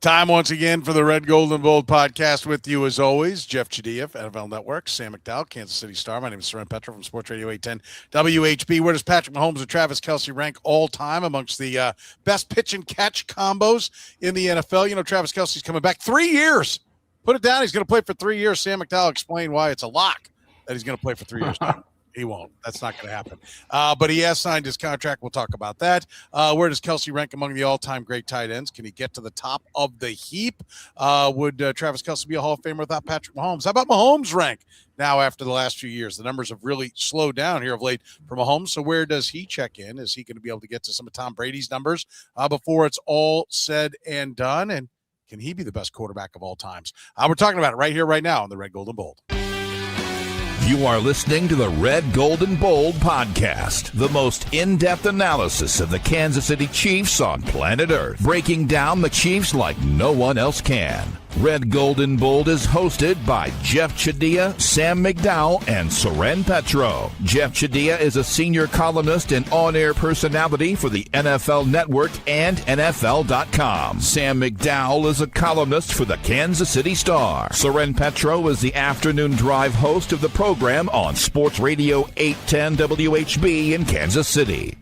Time once again for the Red, Gold, and Bold podcast with you as always. Jeff Chadiha, NFL Network, Sam McDowell, Kansas City Star. My name is Soren Petro from Sports Radio 810 WHB. Where does Patrick Mahomes and Travis Kelce rank all time amongst the best pitch and catch combos in the NFL? You know, Travis Kelce's coming back 3 years. Put it down. He's going to play for 3 years. Sam McDowell explained why it's a lock that he's going to play for 3 years. He won't. That's not going to happen. But he has signed his contract. We'll talk about that. Where does Kelce rank among the all-time great tight ends? Can he get to the top of the heap? Would Travis Kelce be a Hall of Famer without Patrick Mahomes? How about Mahomes' rank now after the last few years? The numbers have really slowed down here of late for Mahomes. So where does he check in? Is he going to be able to get to some of Tom Brady's numbers before it's all said and done? And can he be the best quarterback of all times? We're talking about it right here, right now on the Red, Gold, and Bold. You are listening to the Red, Gold, and Bold podcast, the most in-depth analysis of the Kansas City Chiefs on planet Earth, breaking down the Chiefs like no one else can. Red, Gold, and Bold is hosted by Jeff Chadiha, Sam McDowell, and Soren Petro. Jeff Chadiha is a senior columnist and on-air personality for the NFL Network and NFL.com. Sam McDowell is a columnist for the Kansas City Star. Soren Petro is the afternoon drive host of the program on Sports Radio 810 WHB in Kansas City.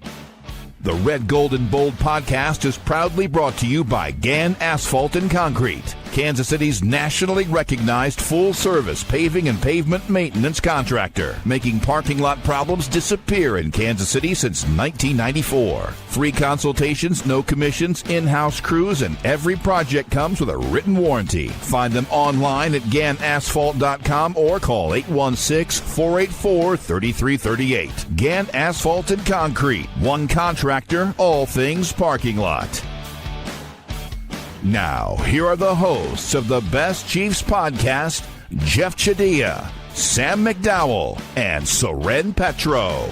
The Red, Gold, and Bold podcast is proudly brought to you by Gann Asphalt and Concrete, Kansas City's nationally recognized full-service paving and pavement maintenance contractor, making parking lot problems disappear in Kansas City since 1994. Free consultations, no commissions, in-house crews, and every project comes with a written warranty. Find them online at GannAsphalt.com or call 816-484-3338. Gann Asphalt and Concrete, one contractor, all things parking lot. Now, here are the hosts of the Best Chiefs podcast, Jeff Chadiha, Sam McDowell, and Soren Petro.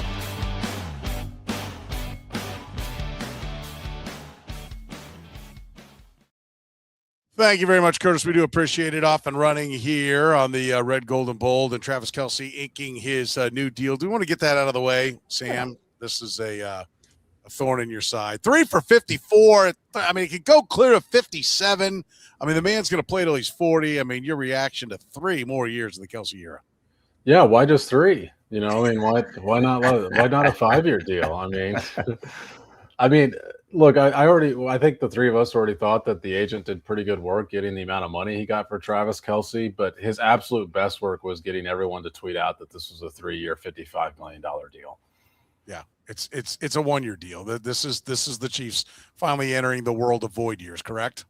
Thank you very much, Curtis. We do appreciate it. Off and running here on the Red, Gold, and Bold, and Travis Kelce inking his new deal. Do we want to get that out of the way, Sam? This is a thorn in your side. 3 for 54. I mean, it could go clear to 57. I mean, the man's going to play till he's 40. I mean, your reaction to 3 more years of the Kelce era. Yeah, why just 3? You know, I mean, why not a 5-year deal? I mean, look, I think the three of us already thought that the agent did pretty good work getting the amount of money he got for Travis Kelce, but his absolute best work was getting everyone to tweet out that this was a 3-year, $55 million deal. Yeah. It's a 1-year deal. This is the Chiefs finally entering the world of void years, correct?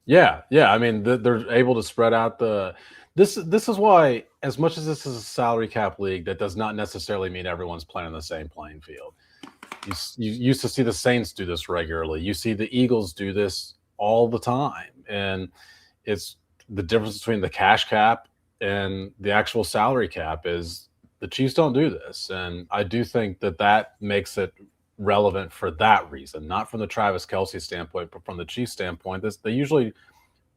Yeah. I mean, they're able to spread out this is why, as much as this is a salary cap league, that does not necessarily mean everyone's playing on the same playing field. You used to see the Saints do this regularly. You see the Eagles do this all the time, and it's the difference between the cash cap and the actual salary cap is the Chiefs don't do this. And I do think that makes it relevant for that reason, not from the Travis Kelce standpoint, but from the Chiefs standpoint. They usually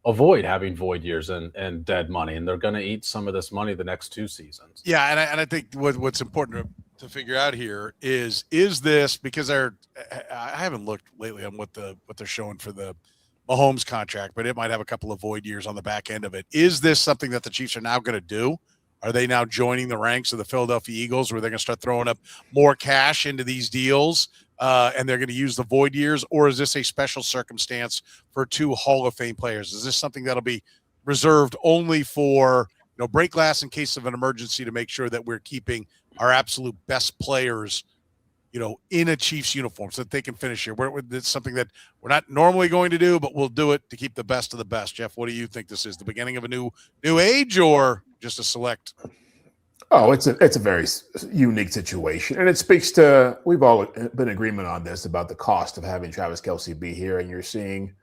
avoid having void years and dead money, and they're going to eat some of this money the next 2 seasons. Yeah, and I think what's important to figure out here is this, because I haven't looked lately on what they're showing for the Mahomes contract, but it might have a couple of void years on the back end of it. Is this something that the Chiefs are now going to do? Are they now joining the ranks of the Philadelphia Eagles, where they're going to start throwing up more cash into these deals and they're going to use the void years? Or is this a special circumstance for 2 Hall of Fame players? Is this something that'll be reserved only for, break glass in case of an emergency, to make sure that we're keeping our absolute best players, in a Chiefs uniform so that they can finish here? It's something that we're not normally going to do, but we'll do it to keep the best of the best. Jeff, what do you think this is? The beginning of a new age, or just a select? Oh, it's a very unique situation. And it speaks to, we've all been in agreement on this, about the cost of having Travis Kelce be here. And you're seeing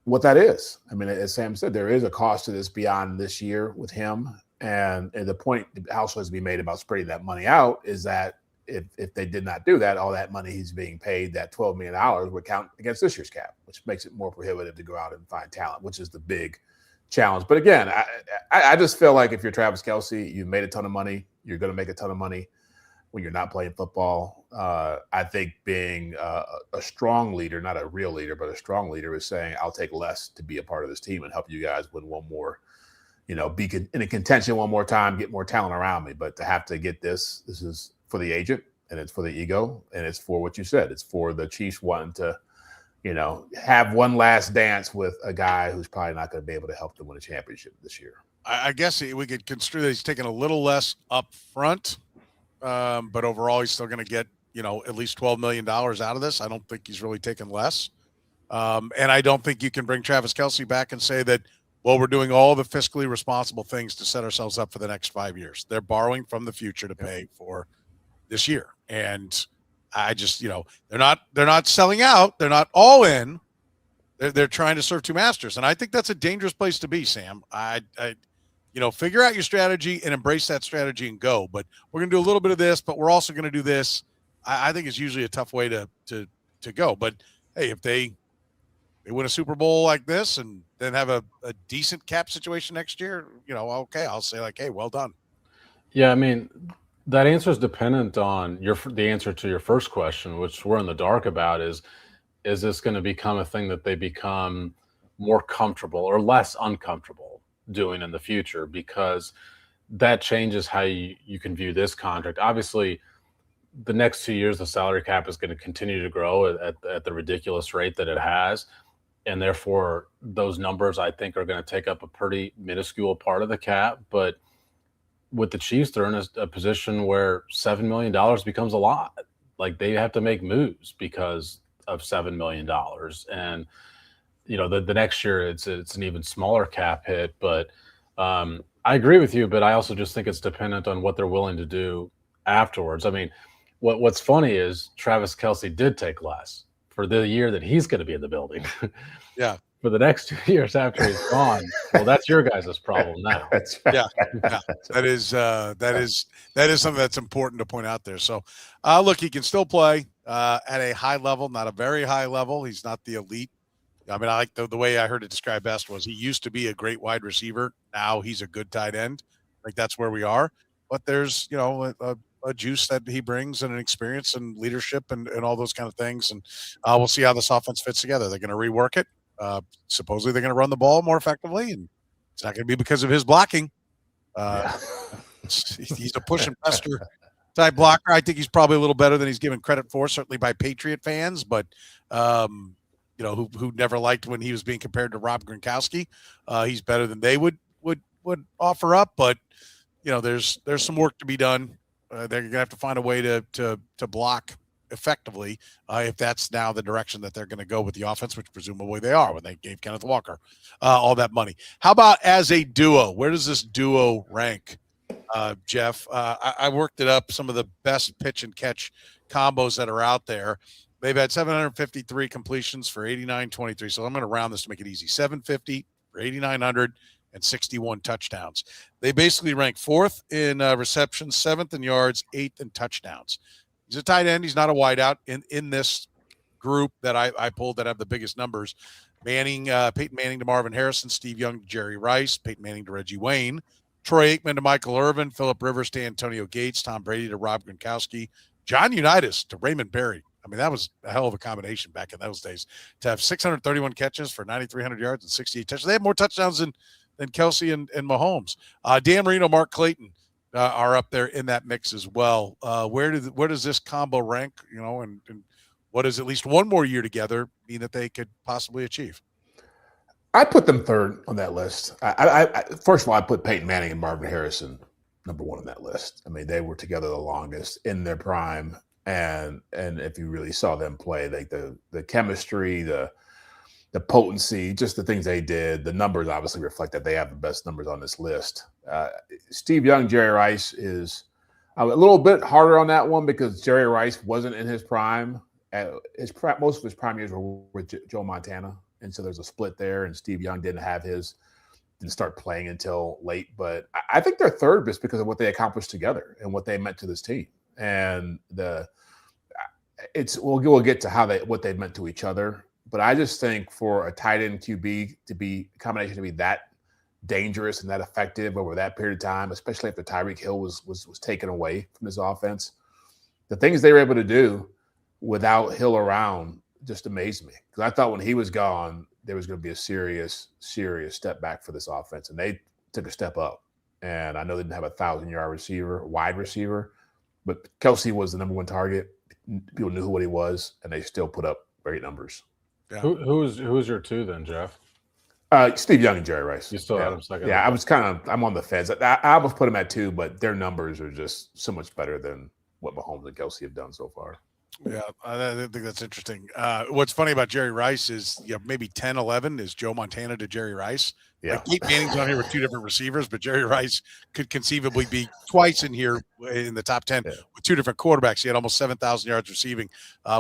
what that is. I mean, as Sam said, there is a cost to this beyond this year with him. And the point that also has to be made about spreading that money out is that if they did not do that, all that money he's being paid, that $12 million, would count against this year's cap, which makes it more prohibitive to go out and find talent, which is the big challenge. But again, I just feel like if you're Travis Kelce, you've made a ton of money, you're going to make a ton of money. when you're not playing football. I think being a strong leader, not a real leader, but a strong leader, is saying, I'll take less to be a part of this team and help you guys win one more, be in a contention one more time, get more talent around me. But to have to get this is for the agent, and it's for the ego, and it's for what you said. It's for the Chiefs wanting to, have one last dance with a guy who's probably not going to be able to help them win a championship this year. I guess we could construe that he's taking a little less up front, but overall he's still going to get, at least $12 million out of this. I don't think he's really taking less. And I don't think you can bring Travis Kelce back and say that, well, we're doing all the fiscally responsible things to set ourselves up for the next 5 years. They're borrowing from the future to pay for this year. And I just, they're not selling out. They're not all in. They're trying to serve two masters. And I think that's a dangerous place to be, Sam. I figure out your strategy and embrace that strategy and go. But we're going to do a little bit of this, but we're also going to do this. I think it's usually a tough way to go. But hey, if they win a Super Bowl like this and then have a decent cap situation next year, okay, I'll say like, hey, well done. Yeah, I mean, that answer is dependent on the answer to your first question, which we're in the dark about, is this going to become a thing that they become more comfortable or less uncomfortable doing in the future? Because that changes how you can view this contract. Obviously, the next 2 years, the salary cap is going to continue to grow at the ridiculous rate that it has. And therefore, those numbers, I think, are going to take up a pretty minuscule part of the cap. But with the Chiefs, they're in a position where $7 million becomes a lot. Like, they have to make moves because of $7 million. And, the next year, it's an even smaller cap hit. But I agree with you, but I also just think it's dependent on what they're willing to do afterwards. I mean, what's funny is Travis Kelce did take less for the year that he's going to be in the building. Yeah. For the next 2 years after he's gone, well, that's your guys' problem now. That's right. Yeah. That is something that's important to point out there. So, look, he can still play at a high level, not a very high level. He's not the elite. I mean, I like the way I heard it described best was he used to be a great wide receiver. Now he's a good tight end. I think that's where we are. But there's, a juice that he brings and an experience and leadership and all those kind of things. And we'll see how this offense fits together. They're going to rework it. Supposedly they're going to run the ball more effectively, and it's not going to be because of his blocking. He's a push and pester type blocker. I think he's probably a little better than he's given credit for, certainly by Patriot fans, but who never liked when he was being compared to Rob Gronkowski. He's better than they would offer up, but there's some work to be done. They're going to have to find a way to block effectively if that's now the direction that they're going to go with the offense, which presumably they are when they gave Kenneth Walker all that money. How about as a duo? Where does this duo rank, Jeff? I worked it up, some of the best pitch and catch combos that are out there. They've had 753 completions for 89-23. So I'm going to round this to make it easy. 750 for 8,900 and 61 touchdowns. They basically rank fourth in receptions, seventh in yards, eighth in touchdowns. He's a tight end. He's not a wideout in this group that I pulled that have the biggest numbers. Peyton Manning to Marvin Harrison, Steve Young to Jerry Rice, Peyton Manning to Reggie Wayne, Troy Aikman to Michael Irvin, Phillip Rivers to Antonio Gates, Tom Brady to Rob Gronkowski, John Unitas to Raymond Berry. I mean, that was a hell of a combination back in those days to have 631 catches for 9,300 yards and 68 touchdowns. They have more touchdowns than Kelce and Mahomes. Dan Marino, Mark Clayton are up there in that mix as well. Where does this combo rank, and what does at least one more year together mean that they could possibly achieve? I put them third on that list. I first of all, I put Peyton Manning and Marvin Harrison number one on that list. I mean, they were together the longest in their prime. And if you really saw them play, like the chemistry, the potency, just the things they did, the numbers obviously reflect that they have the best numbers on this list. Steve Young, Jerry Rice is a little bit harder on that one because Jerry Rice wasn't in his prime. Most of his prime years were with Joe Montana. And so there's a split there, and Steve Young didn't start playing until late. But I think they're third just because of what they accomplished together and what they meant to this team. And we'll get to what they meant to each other. But I just think for a tight end QB combination to be that dangerous and that effective over that period of time, especially after Tyreek Hill was taken away from this offense, the things they were able to do without Hill around just amazed me. Because I thought when he was gone, there was going to be a serious step back for this offense. And they took a step up. And I know they didn't have a 1,000-yard receiver, wide receiver, but Kelce was the number one target. People knew what he was, and they still put up great numbers. Yeah. Who's your two then, Jeff? Steve Young and Jerry Rice. You still had him second? Yeah, I'm on the fence. I almost put him at 2, but their numbers are just so much better than what Mahomes and Kelce have done so far. Yeah, I think that's interesting. What's funny about Jerry Rice is maybe 10, 11 is Joe Montana to Jerry Rice. Yeah. Like Peyton Manning's on here with 2 different receivers, but Jerry Rice could conceivably be twice in here in the top 10 with 2 different quarterbacks. He had almost 7,000 yards receiving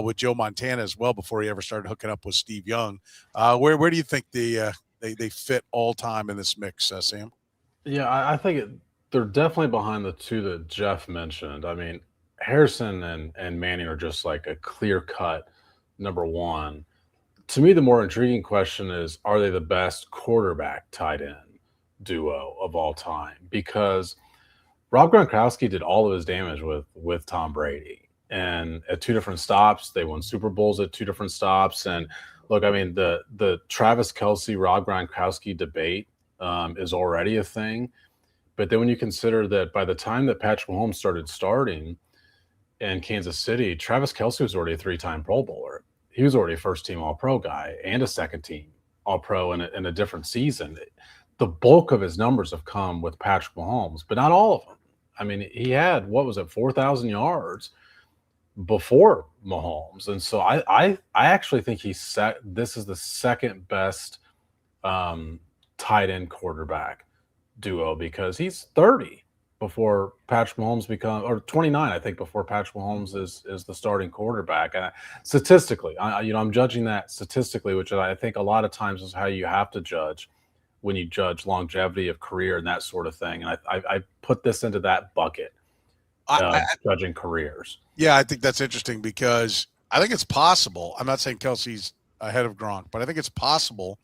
with Joe Montana as well before he ever started hooking up with Steve Young. Where do you think they fit all time in this mix, Sam? Yeah, I think they're definitely behind the 2 that Jeff mentioned. I mean, Harrison and Manning are just like a clear-cut number 1. To me, the more intriguing question is, are they the best quarterback tight end duo of all time? Because Rob Gronkowski did all of his damage with Tom Brady. And at 2 different stops, they won Super Bowls at 2 different stops. And look, I mean, the Travis Kelce, Rob Gronkowski debate is already a thing. But then when you consider that by the time that Patrick Mahomes started starting in Kansas City, Travis Kelce was already a 3-time Pro Bowler. He was already a first-team All-Pro guy and a second-team All-Pro in a different season. The bulk of his numbers have come with Patrick Mahomes, but not all of them. I mean, he had, 4,000 yards before Mahomes. And so I actually think this is the second best tight end quarterback duo, because he's 30 before Patrick Mahomes or 29, I think, before Patrick Mahomes is the starting quarterback. And statistically, I'm judging that statistically, which I think a lot of times is how you have to judge when you judge longevity of career and that sort of thing. And I put this into that bucket, judging careers. Yeah, I think that's interesting because I think it's possible. I'm not saying Kelce's ahead of Gronk, but I think it's possible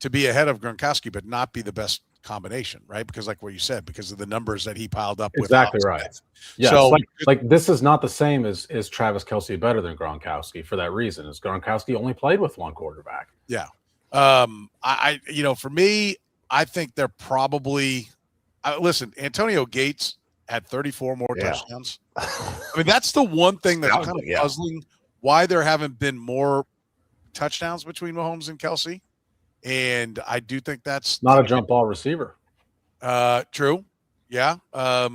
to be ahead of Gronkowski, but not be the best combination, right? Because like what you said, because of the numbers that he piled up with. Exactly right. Yeah. So like this is not the same as Travis Kelce better than Gronkowski for that reason, is Gronkowski only played with 1 quarterback. Yeah. For me, I think they're probably listen, Antonio Gates had 34 more touchdowns. I mean, that's the one thing that's kind of puzzling, why there haven't been more touchdowns between Mahomes and Kelce. And I do think that's not a jump ball receiver. True. Yeah. Or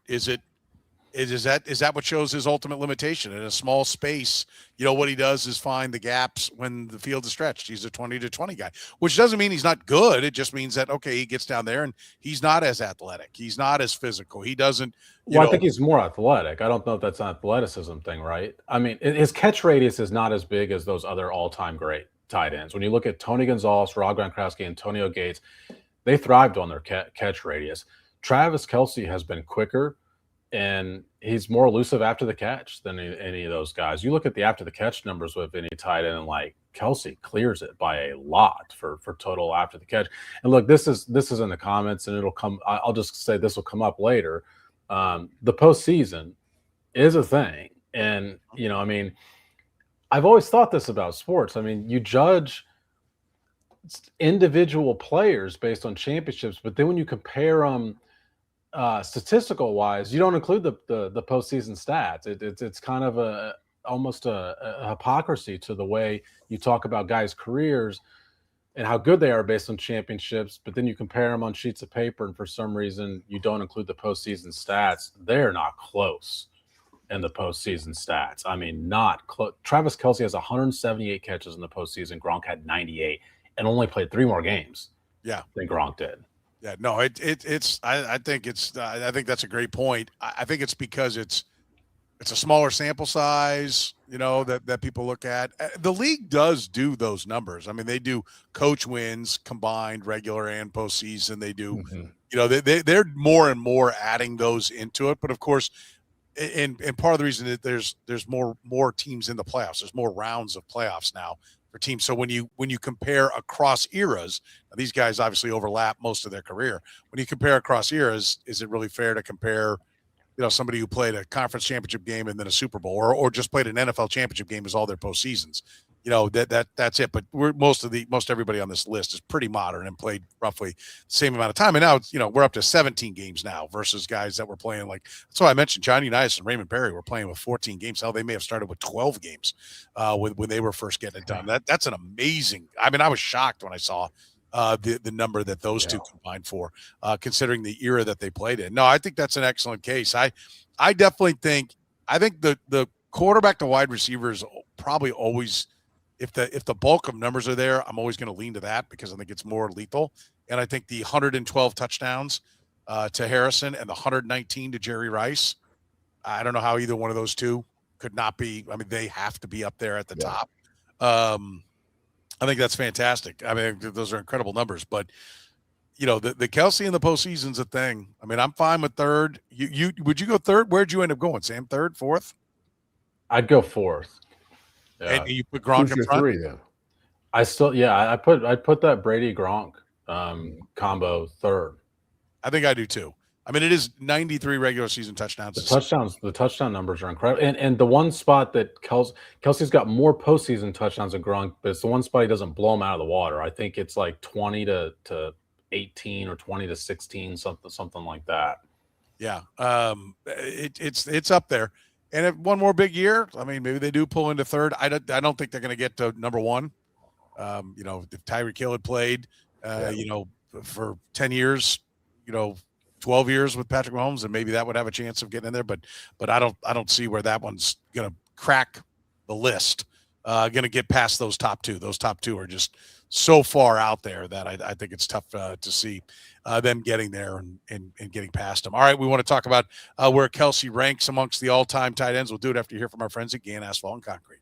is that what shows his ultimate limitation in a small space? What he does is find the gaps when the field is stretched. He's a 20-20 guy, which doesn't mean he's not good. It just means that, okay, he gets down there and he's not as athletic. He's not as physical. He doesn't. I think he's more athletic. I don't know if that's an athleticism thing, right? I mean, his catch radius is not as big as those other all-time great tight ends. When you look at Tony Gonzelez, Rob Gronkowski, Antonio Gates, they thrived on their catch radius. Travis Kelce has been quicker, and he's more elusive after the catch than any of those guys. You look at the after the catch numbers with any tight end, and like Kelce clears it by a lot for total after the catch. And look, this is in the comments, and it'll come. I'll just say this will come up later. The postseason is a thing, and I mean, I've always thought this about sports. I mean, you judge individual players based on championships, but then when you compare them statistical wise, you don't include the postseason stats. It's kind of almost a hypocrisy to the way you talk about guys' careers and how good they are based on championships, but then you compare them on sheets of paper, and for some reason you don't include the postseason stats. They're not close in the postseason stats. I mean, not close. Travis Kelce has 178 catches in the postseason. Gronk had 98 and only played 3 more games. Yeah, than Gronk did. Yeah, no, I think that's a great point. I think it's because it's a smaller sample size, that people look at. The league does do those numbers. I mean, they do coach wins combined, regular and postseason. They do, they're more and more adding those into it. But of course, and part of the reason that there's more teams in the playoffs, there's more rounds of playoffs now for teams. So when you compare across eras, these guys obviously overlap most of their career. When you compare across eras, is it really fair to compare somebody who played a conference championship game and then a Super Bowl, or just played an NFL championship game as all their postseasons. That's it. But most everybody on this list is pretty modern and played roughly the same amount of time. And now it's, we're up to 17 games now versus guys that were playing that's why I mentioned Johnny Unitas and Raymond Perry were playing with 14 games. Hell, they may have started with 12 games when they were first getting it done. That's an amazing. I mean, I was shocked when I saw the number that those two combined for, considering the era that they played in. No, I think that's an excellent case. I definitely think the quarterback to wide receivers probably always, if the bulk of numbers are there, I'm always going to lean to that because I think it's more lethal. And I think the 112 touchdowns to Harrison and the 119 to Jerry Rice, I don't know how either one of those two could not be. I mean, they have to be up there at the top. I think that's fantastic. I mean, those are incredible numbers. But the Kelce in the postseason's a thing. I mean, I'm fine with third. You would you go third? Where'd you end up going, Sam? Third, fourth? I'd go fourth. Yeah. And you put Gronk in front? Three, then? I put that Brady Gronk combo third. I think I do too. I mean, it is 93 regular season touchdowns. The touchdown numbers are incredible. And the one spot that Kelce's got more postseason touchdowns than Gronk, but it's the one spot he doesn't blow him out of the water. I think it's like 20 to 18 or 20 to 16, something like that. Yeah. It's up there. And if one more big year, I mean, maybe they do pull into third. I don't think they're going to get to number one. If Tyreek Hill had played, for 10 years, 12 years with Patrick Mahomes, and maybe that would have a chance of getting in there. But I don't see where that one's going to crack the list. Going to get past those top two. Those top two are just so far out there that I think it's tough to see them getting there and getting past them. All right, we want to talk about where Kelce ranks amongst the all-time tight ends. We'll do it after you hear from our friends at Gann Asphalt and Concrete.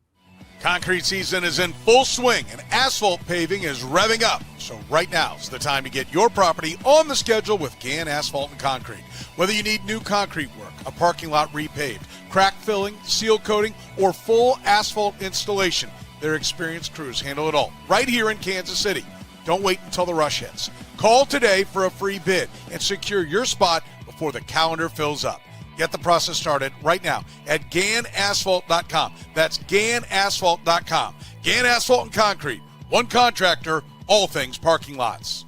Concrete season is in full swing, and asphalt paving is revving up. So right now is the time to get your property on the schedule with Gann Asphalt and Concrete. Whether you need new concrete work, a parking lot repaved, crack filling, seal coating, or full asphalt installation, their experienced crews handle it all right here in Kansas City. Don't wait until the rush hits. Call today for a free bid and secure your spot before the calendar fills up. Get the process started right now at GannAsphalt.com. That's GannAsphalt.com. Gann Asphalt and Concrete. One contractor, all things parking lots.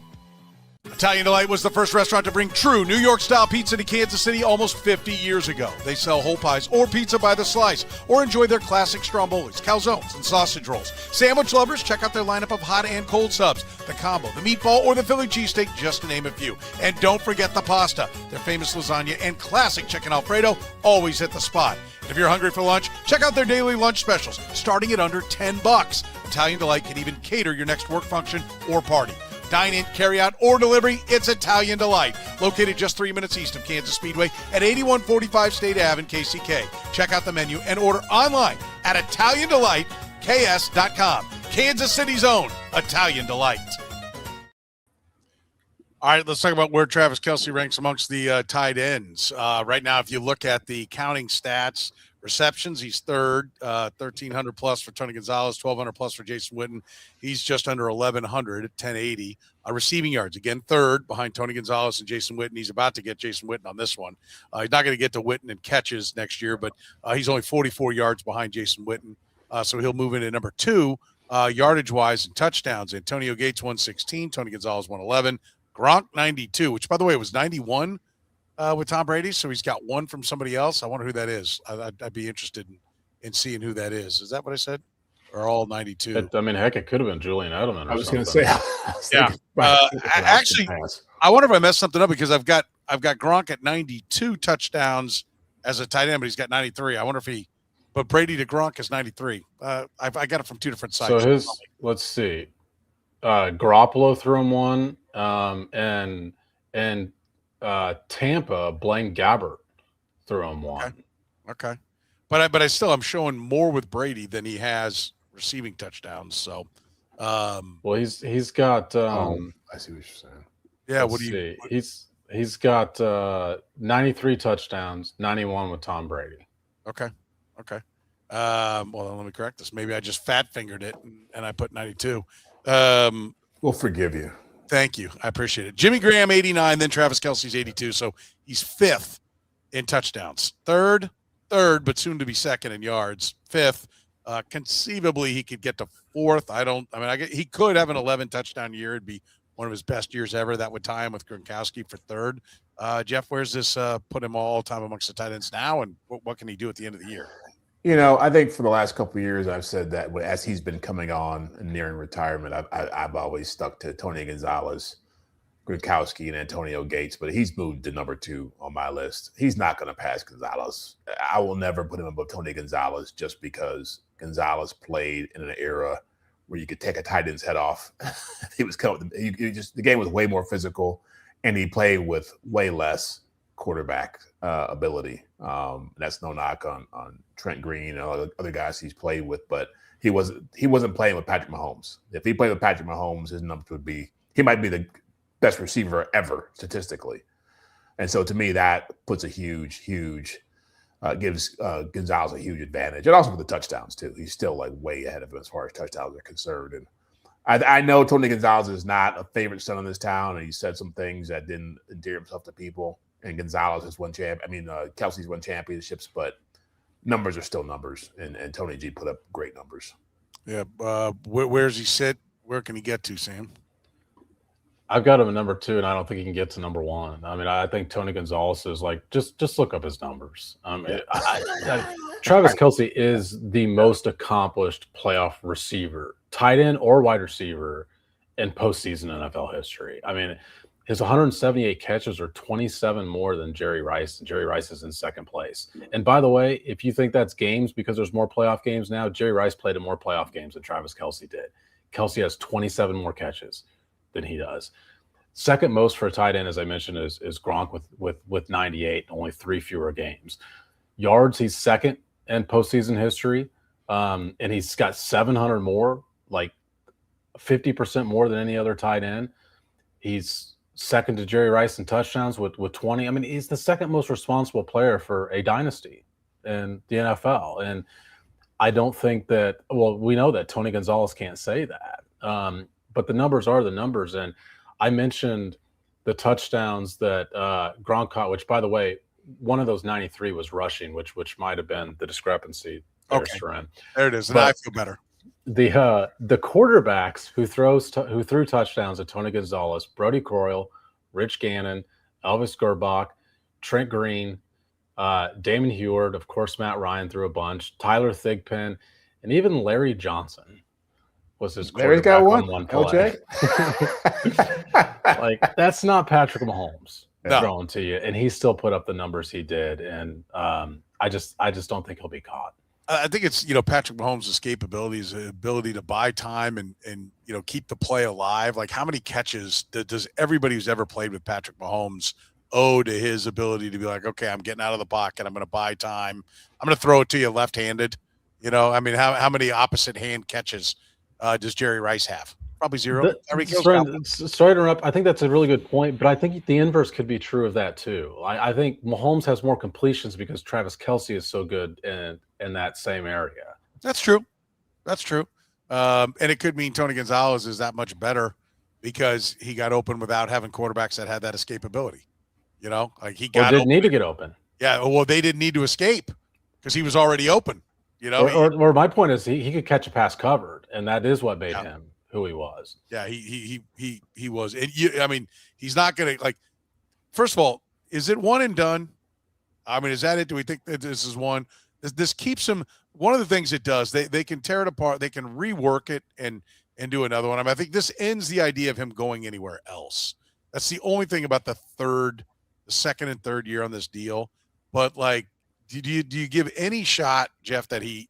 Italian Delight was the first restaurant to bring true New York-style pizza to Kansas City almost 50 years ago. They sell whole pies or pizza by the slice, or enjoy their classic strombolis, calzones, and sausage rolls. Sandwich lovers, check out their lineup of hot and cold subs, the combo, the meatball, or the Philly cheesesteak, just to name a few. And don't forget the pasta. Their famous lasagna and classic chicken Alfredo always hit the spot. And if you're hungry for lunch, check out their daily lunch specials, starting at under $10. Italian Delight can even cater your next work function or party. Dine in, carry out, or delivery, it's Italian Delight. Located just 3 minutes east of Kansas Speedway at 8145 State Ave in KCK. Check out the menu and order online at ItalianDelightKS.com. Kansas City's own Italian Delight. All right, let's talk about where Travis Kelce ranks amongst the tight ends. Right now, if you look at the counting stats, receptions, he's third, 1,300 plus for Tony Gonzelez, 1,200 plus for Jason Witten. He's just under 1,100 at 1,080. Receiving yards, again, third behind Tony Gonzelez and Jason Witten. He's about to get Jason Witten on this one. He's not going to get to Witten in catches next year, but he's only 44 yards behind Jason Witten. So he'll move into number two, yardage-wise and touchdowns. Antonio Gates, 116. Tony Gonzelez, 111. Gronk, 92, which, by the way, was 91 with Tom Brady, so he's got one from somebody else. I wonder who that is. I'd be interested in seeing who that is. Is that what I said? Or all 92? Heck, it could have been Julian Edelman. I was going to say. Yeah. Actually, I wonder if I messed something up because I've got Gronk at 92 touchdowns as a tight end, but he's got 93. I wonder if but Brady to Gronk is 93. I got it from two different sites. So let's see. Garoppolo threw him one, and Tampa, Blaine Gabbert threw him one. Okay. But I'm showing more with Brady than he has receiving touchdowns. So, well, he's got. I see what you're saying. Yeah. What do you see? He's got 93 touchdowns, 91 with Tom Brady. Okay. Well, let me correct this. Maybe I just fat fingered it and I put 92. We'll forgive you. Thank you. I appreciate it. Jimmy Graham, 89, then Travis Kelce's 82. So he's fifth in touchdowns. Third, but soon to be second in yards. Fifth, conceivably he could get to fourth. He could have an 11 touchdown year. It'd be one of his best years ever. That would tie him with Gronkowski for third. Jeff, where's this put him all time amongst the tight ends now, and what can he do at the end of the year? I think for the last couple of years, I've said that as he's been coming on and nearing retirement, I've always stuck to Tony Gonzelez, Gronkowski, and Antonio Gates, but he's moved to number 2 on my list. He's not going to pass Gonzalez. I will never put him above Tony Gonzelez just because Gonzalez played in an era where you could take a tight end's head off. The game was way more physical, and he played with way less quarterback ability. That's no knock on Trent Green and other guys he's played with, but he wasn't playing with Patrick Mahomes. If he played with Patrick Mahomes, his numbers he might be the best receiver ever statistically. And so to me, that puts a huge gives Gonzalez a huge advantage, and also for the touchdowns too. He's still like way ahead of him as far as touchdowns are concerned. And I know Tony Gonzalez is not a favorite son in this town, and he said some things that didn't endear himself to people. And Gonzalez has won Kelce's won championships, but numbers are still numbers, and Tony G put up great numbers. Yeah. Where does he sit? Where can he get to, Sam? I've got him at number 2, and I don't think he can get to number 1. I mean, I think Tony Gonzalez is like, just look up his numbers. Travis Kelce is the most accomplished playoff receiver, tight end or wide receiver in postseason NFL history. I mean, his 178 catches are 27 more than Jerry Rice, and Jerry Rice is in second place. And by the way, if you think that's games because there's more playoff games now, Jerry Rice played in more playoff games than Travis Kelce did. Kelce has 27 more catches than he does. Second most for a tight end, as I mentioned, is Gronk with 98, only 3 fewer games. Yards, he's second in postseason history, and he's got 700 more, like 50% more than any other tight end. He's second to Jerry Rice in touchdowns with 20. I mean, he's the second most responsible player for a dynasty in the NFL. And I don't think that, well, we know that Tony Gonzalez can't say that. But the numbers are the numbers. And I mentioned the touchdowns that Gronk caught, which, by the way, one of those 93 was rushing, which might have been the discrepancy. Okay, there it is. And I feel better. The quarterbacks who threw touchdowns at Tony Gonzalez, Brody Croyle, Rich Gannon, Elvis Gerbach, Trent Green, Damon Heward, of course, Matt Ryan threw a bunch, Tyler Thigpen, and even Larry Johnson was his quarterback. Got on one play. Like, that's not Patrick Mahomes throwing to you, and he still put up the numbers he did. And I just don't think he'll be caught. I think it's, Patrick Mahomes' escapability, his ability to buy time and keep the play alive. Like, how many catches does everybody who's ever played with Patrick Mahomes owe to his ability to be like, okay, I'm getting out of the pocket, I'm going to buy time, I'm going to throw it to you left-handed. I mean, how many opposite hand catches does Jerry Rice have? Probably zero. Sorry to interrupt. I think that's a really good point, but I think the inverse could be true of that too. I think Mahomes has more completions because Travis Kelce is so good in that same area. That's true. And it could mean Tony Gonzalez is that much better because he got open without having quarterbacks that had that escapability. Like he didn't need to get open. Yeah. Well, they didn't need to escape because he was already open. Or my point is he could catch a pass covered, and that is what made him who he was. Yeah, he was. And he's not going to, like, first of all, is it one and done? I mean, is that it? Do we think that this is one? This keeps him. One of the things it does, they can tear it apart. They can rework it and do another one. I think this ends the idea of him going anywhere else. That's the only thing about the second and third year on this deal. But, like, do you give any shot, Jeff, that he,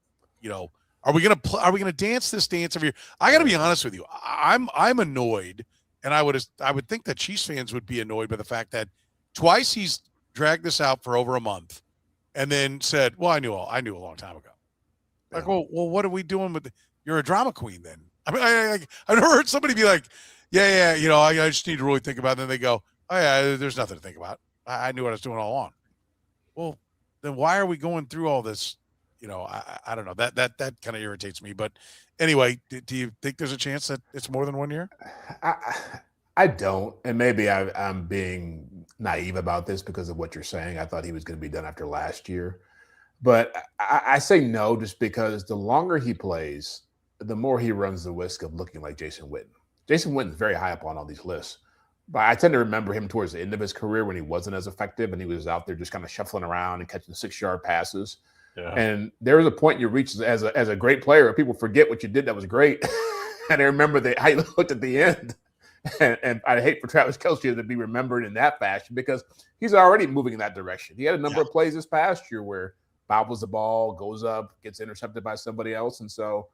are we gonna dance this dance every year? I got to be honest with you. I'm annoyed, and I would think that Chiefs fans would be annoyed by the fact that twice he's dragged this out for over a month, and then said, "Well, I knew a long time ago." Like, well, what are we doing with? You're a drama queen, then. I mean, I've never heard somebody be like, "Yeah, I just need to really think about it." And then they go, "Oh yeah, there's nothing to think about. I knew what I was doing all along." Well, then why are we going through all this? I don't know. That kind of irritates me. But anyway, do you think there's a chance that it's more than 1 year? I don't, and maybe I'm being naive about this because of what you're saying. I thought he was going to be done after last year. But I say no just because the longer he plays, the more he runs the risk of looking like Jason Witten. Jason Witten's very high up on all these lists. But I tend to remember him towards the end of his career when he wasn't as effective and he was out there just kind of shuffling around and catching 6-yard passes. Yeah. And there was a point you reached as a great player where people forget what you did that was great. And I remember how you looked at the end. And I hate for Travis Kelce to be remembered in that fashion because he's already moving in that direction. He had a number of plays this past year where bobbles the ball, goes up, gets intercepted by somebody else. And so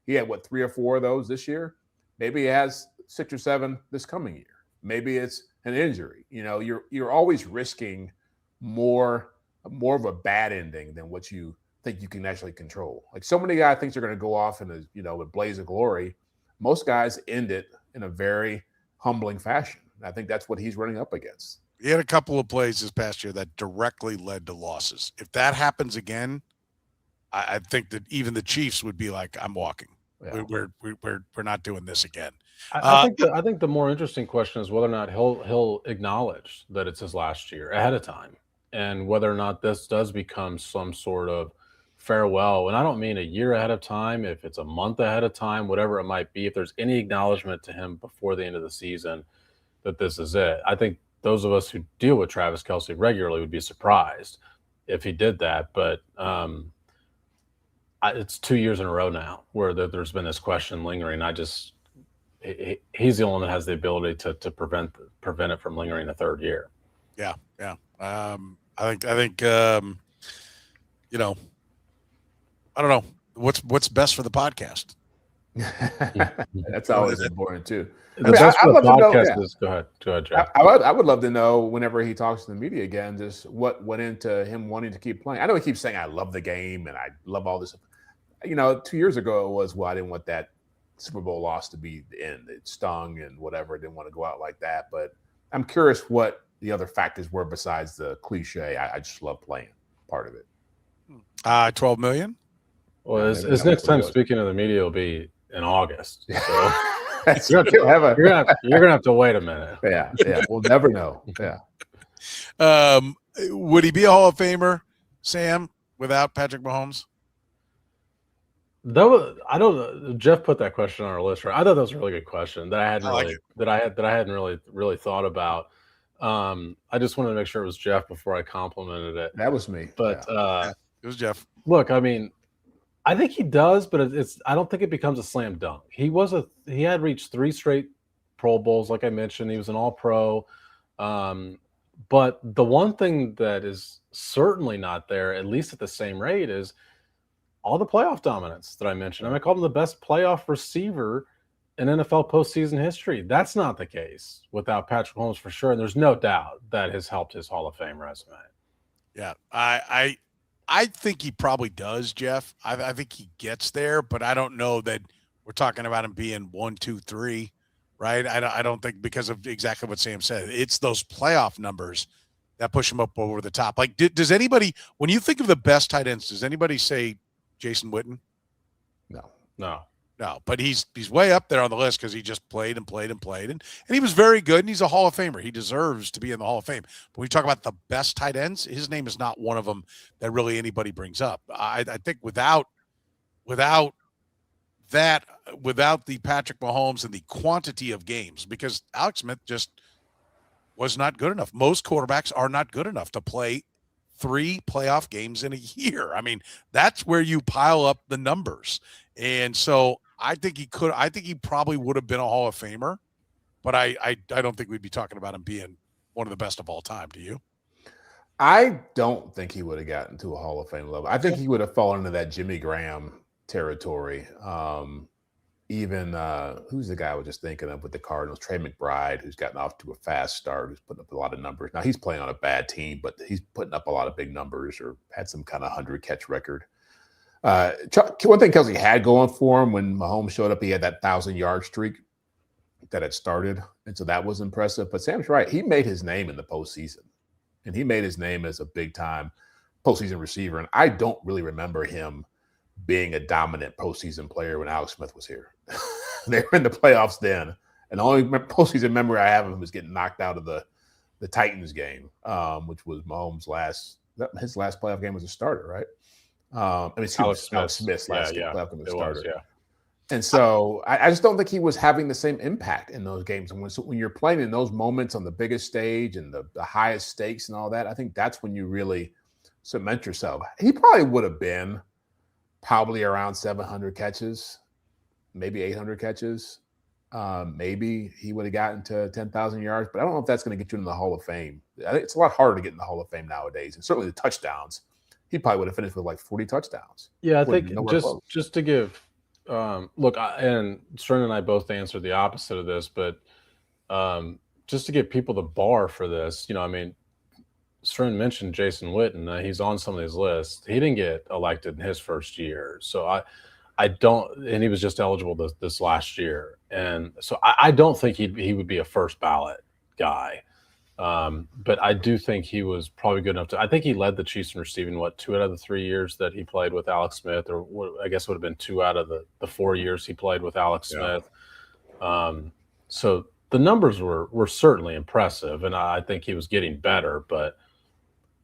he had, 3 or 4 of those this year? Maybe he has 6 or 7 this coming year. Maybe it's an injury. You know, you're always risking more of a bad ending than what you think you can actually control. Like so many guys think they're going to go off in a blaze of glory. Most guys end it in a very humbling fashion. And I think that's what he's running up against. He had a couple of plays this past year that directly led to losses. If that happens again, I think that even the Chiefs would be like, "I'm walking. Yeah. We're not doing this again." I think the more interesting question is whether or not he'll acknowledge that it's his last year ahead of time, and whether or not this does become some sort of farewell. And I don't mean a year ahead of time, if it's a month ahead of time, whatever it might be. If there's any acknowledgement to him before the end of the season that this is it, I think those of us who deal with Travis Kelce regularly would be surprised if he did that. But it's 2 years in a row now where there's been this question lingering. He's the only one that has the ability to prevent it from lingering a third year. Yeah. I think I don't know what's best for the podcast. That's always important too. The best for the podcast is go ahead, Jeff. I would love to know whenever he talks to the media again, just what went into him wanting to keep playing. I know he keeps saying, "I love the game and I love all this." 2 years ago it was, I didn't want that Super Bowl loss to be the end. It stung and whatever. I didn't want to go out like that. But I'm curious what the other factors were besides the cliche. I just love playing part of it. $12 million. Well, his next time speaking to the media will be in August. So you're gonna have to wait a minute. Yeah. We'll never know. Yeah. Would he be a Hall of Famer, Sam, without Patrick Mahomes? I don't know. Jeff put that question on our list, right? I thought that was a really good question that I hadn't really thought about. I just wanted to make sure it was Jeff before I complimented it. That was me. But it was Jeff. Look, I mean, I think he does, but I don't think it becomes a slam dunk. He had reached 3 straight Pro Bowls, like I mentioned. He was an All-Pro. But the one thing that is certainly not there, at least at the same rate, is all the playoff dominance that I mentioned. I called him the best playoff receiver in NFL postseason history. That's not the case without Patrick Mahomes for sure. And there's no doubt that has helped his Hall of Fame resume. Yeah, I think he probably does, Jeff. I think he gets there, but I don't know that we're talking about him being 1, 2, 3, right? I don't think, because of exactly what Sam said. It's those playoff numbers that push him up over the top. Like, does anybody, when you think of the best tight ends, does anybody say Jason Witten? No, but he's way up there on the list because he just played and he was very good, and he's a Hall of Famer. He deserves to be in the Hall of Fame. But when you talk about the best tight ends, his name is not one of them that really anybody brings up. I think without the Patrick Mahomes and the quantity of games, because Alex Smith just was not good enough. Most quarterbacks are not good enough to play 3 playoff games in a year. I mean, that's where you pile up the numbers. And so I think he probably would have been a Hall of Famer, but I don't think we'd be talking about him being one of the best of all time. Do you? I don't think he would have gotten to a Hall of Fame level. I think he would have fallen into that Jimmy Graham territory. Even who's the guy I was just thinking of with the Cardinals? Trey McBride, who's gotten off to a fast start, who's putting up a lot of numbers. Now he's playing on a bad team, but he's putting up a lot of big numbers or had some kind of 100-catch record. One thing Kelce had going for him when Mahomes showed up, he had that 1,000-yard streak that had started, and so that was impressive. But Sam's right; he made his name in the postseason, and he made his name as a big-time postseason receiver. And I don't really remember him being a dominant postseason player when Alex Smith was here. They were in the playoffs then, and the only postseason memory I have of him was getting knocked out of the the Titans game, which was Mahomes' his last playoff game was a starter, right? Alex Smith's last playoff game was a starter. Yeah. And so I just don't think he was having the same impact in those games. And when you're playing in those moments on the biggest stage and the highest stakes and all that, I think that's when you really cement yourself. He probably would have been around 700 catches, maybe 800 catches. Maybe he would have gotten to 10,000 yards, but I don't know if that's going to get you into the Hall of Fame. I think it's a lot harder to get in the Hall of Fame nowadays. And certainly the touchdowns, he probably would have finished with like 40 touchdowns. Yeah, I think just to give look, and Soren and I both answered the opposite of this, but just to give people the bar for this, I mean, Soren mentioned Jason Witten. He's on some of these lists. He didn't get elected in his first year. So I don't, and he was just eligible this last year. And so I don't think he would be a first ballot guy. But I do think he was probably good enough I think he led the Chiefs in receiving, 2 out of the 3 years that he played with Alex Smith, or I guess it would have been 2 out of the 4 years he played with Alex Smith. So the numbers were certainly impressive, and I think he was getting better, but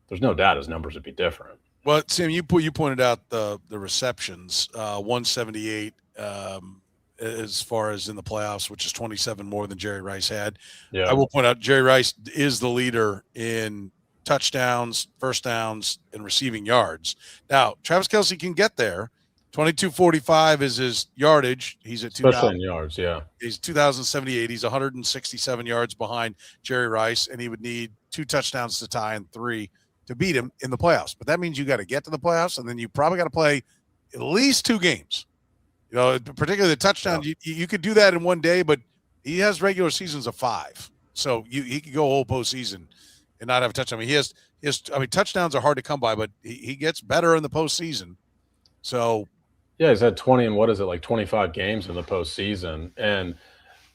there's no doubt his numbers would be different. Well, Sam, you pointed out the receptions, 178 as far as in the playoffs, which is 27 more than Jerry Rice had. Yeah. I will point out Jerry Rice is the leader in touchdowns, first downs, and receiving yards. Now, Travis Kelce can get there. 2245 is his yardage. He's at 2,000 yards. Yeah. He's 2,078. He's 167 yards behind Jerry Rice, and he would need 2 touchdowns to tie and 3 to beat him in the playoffs. But that means you got to get to the playoffs, and then you probably got to play at least 2 games. Particularly the touchdown, you could do that in one day, but he has regular seasons of 5. So he could go whole postseason and not have a touchdown. I mean, touchdowns are hard to come by, but he gets better in the postseason. So yeah, he's had 25 games in the postseason. And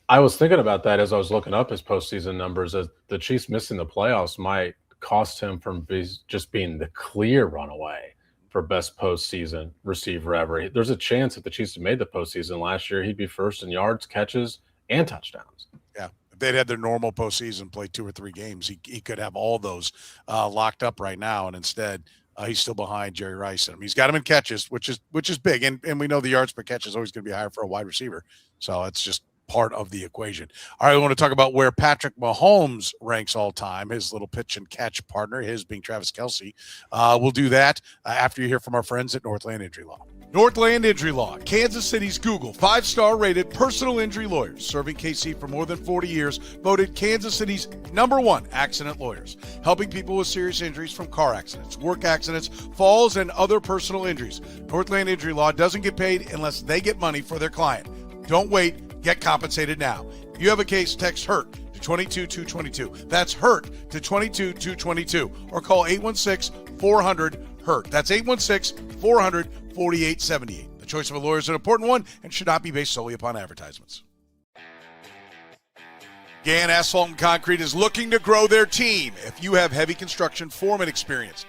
I was thinking about that as I was looking up his postseason numbers, as the Chiefs missing the playoffs might cost him from just being the clear runaway for best postseason receiver ever. There's a chance if the Chiefs had made the postseason last year, he'd be first in yards, catches, and touchdowns. Yeah, if they'd had their normal postseason, play 2 or 3 games, he could have all those locked up right now, and instead he's still behind Jerry Rice. And he's got him in catches, which is big, and we know the yards per catch is always going to be higher for a wide receiver, so it's just part of the equation. All right, we want to talk about where Patrick Mahomes ranks all time, his little pitch and catch partner, his being Travis Kelce. We'll do that after you hear from our friends at Northland Injury Law. Northland Injury Law, Kansas City's Google 5-star rated personal injury lawyers, serving KC for more than 40 years, voted Kansas City's #1 accident lawyers, helping people with serious injuries from car accidents, work accidents, falls, and other personal injuries. Northland Injury Law doesn't get paid unless they get money for their client. Don't wait. Get compensated now. If you have a case, text HURT to 22222. That's HURT to 22222. Or call 816-400-HURT. That's 816-400-4878. The choice of a lawyer is an important one and should not be based solely upon advertisements. Gann Asphalt and Concrete is looking to grow their team. If you have heavy construction foreman experience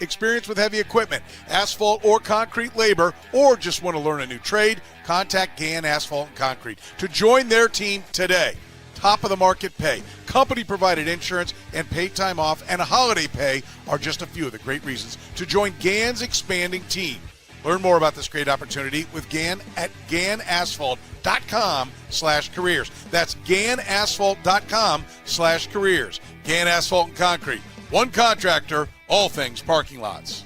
with heavy equipment, asphalt or concrete labor, or just want to learn a new trade, contact Gann Asphalt and Concrete to join their team today. Top of the market pay, company provided insurance, and paid time off and holiday pay are just a few of the great reasons to join Gann's expanding team. Learn more about this great opportunity with Gann at GannAsphalt.com/careers. That's GannAsphalt.com/careers. Gann Asphalt and Concrete. One contractor, all things parking lots.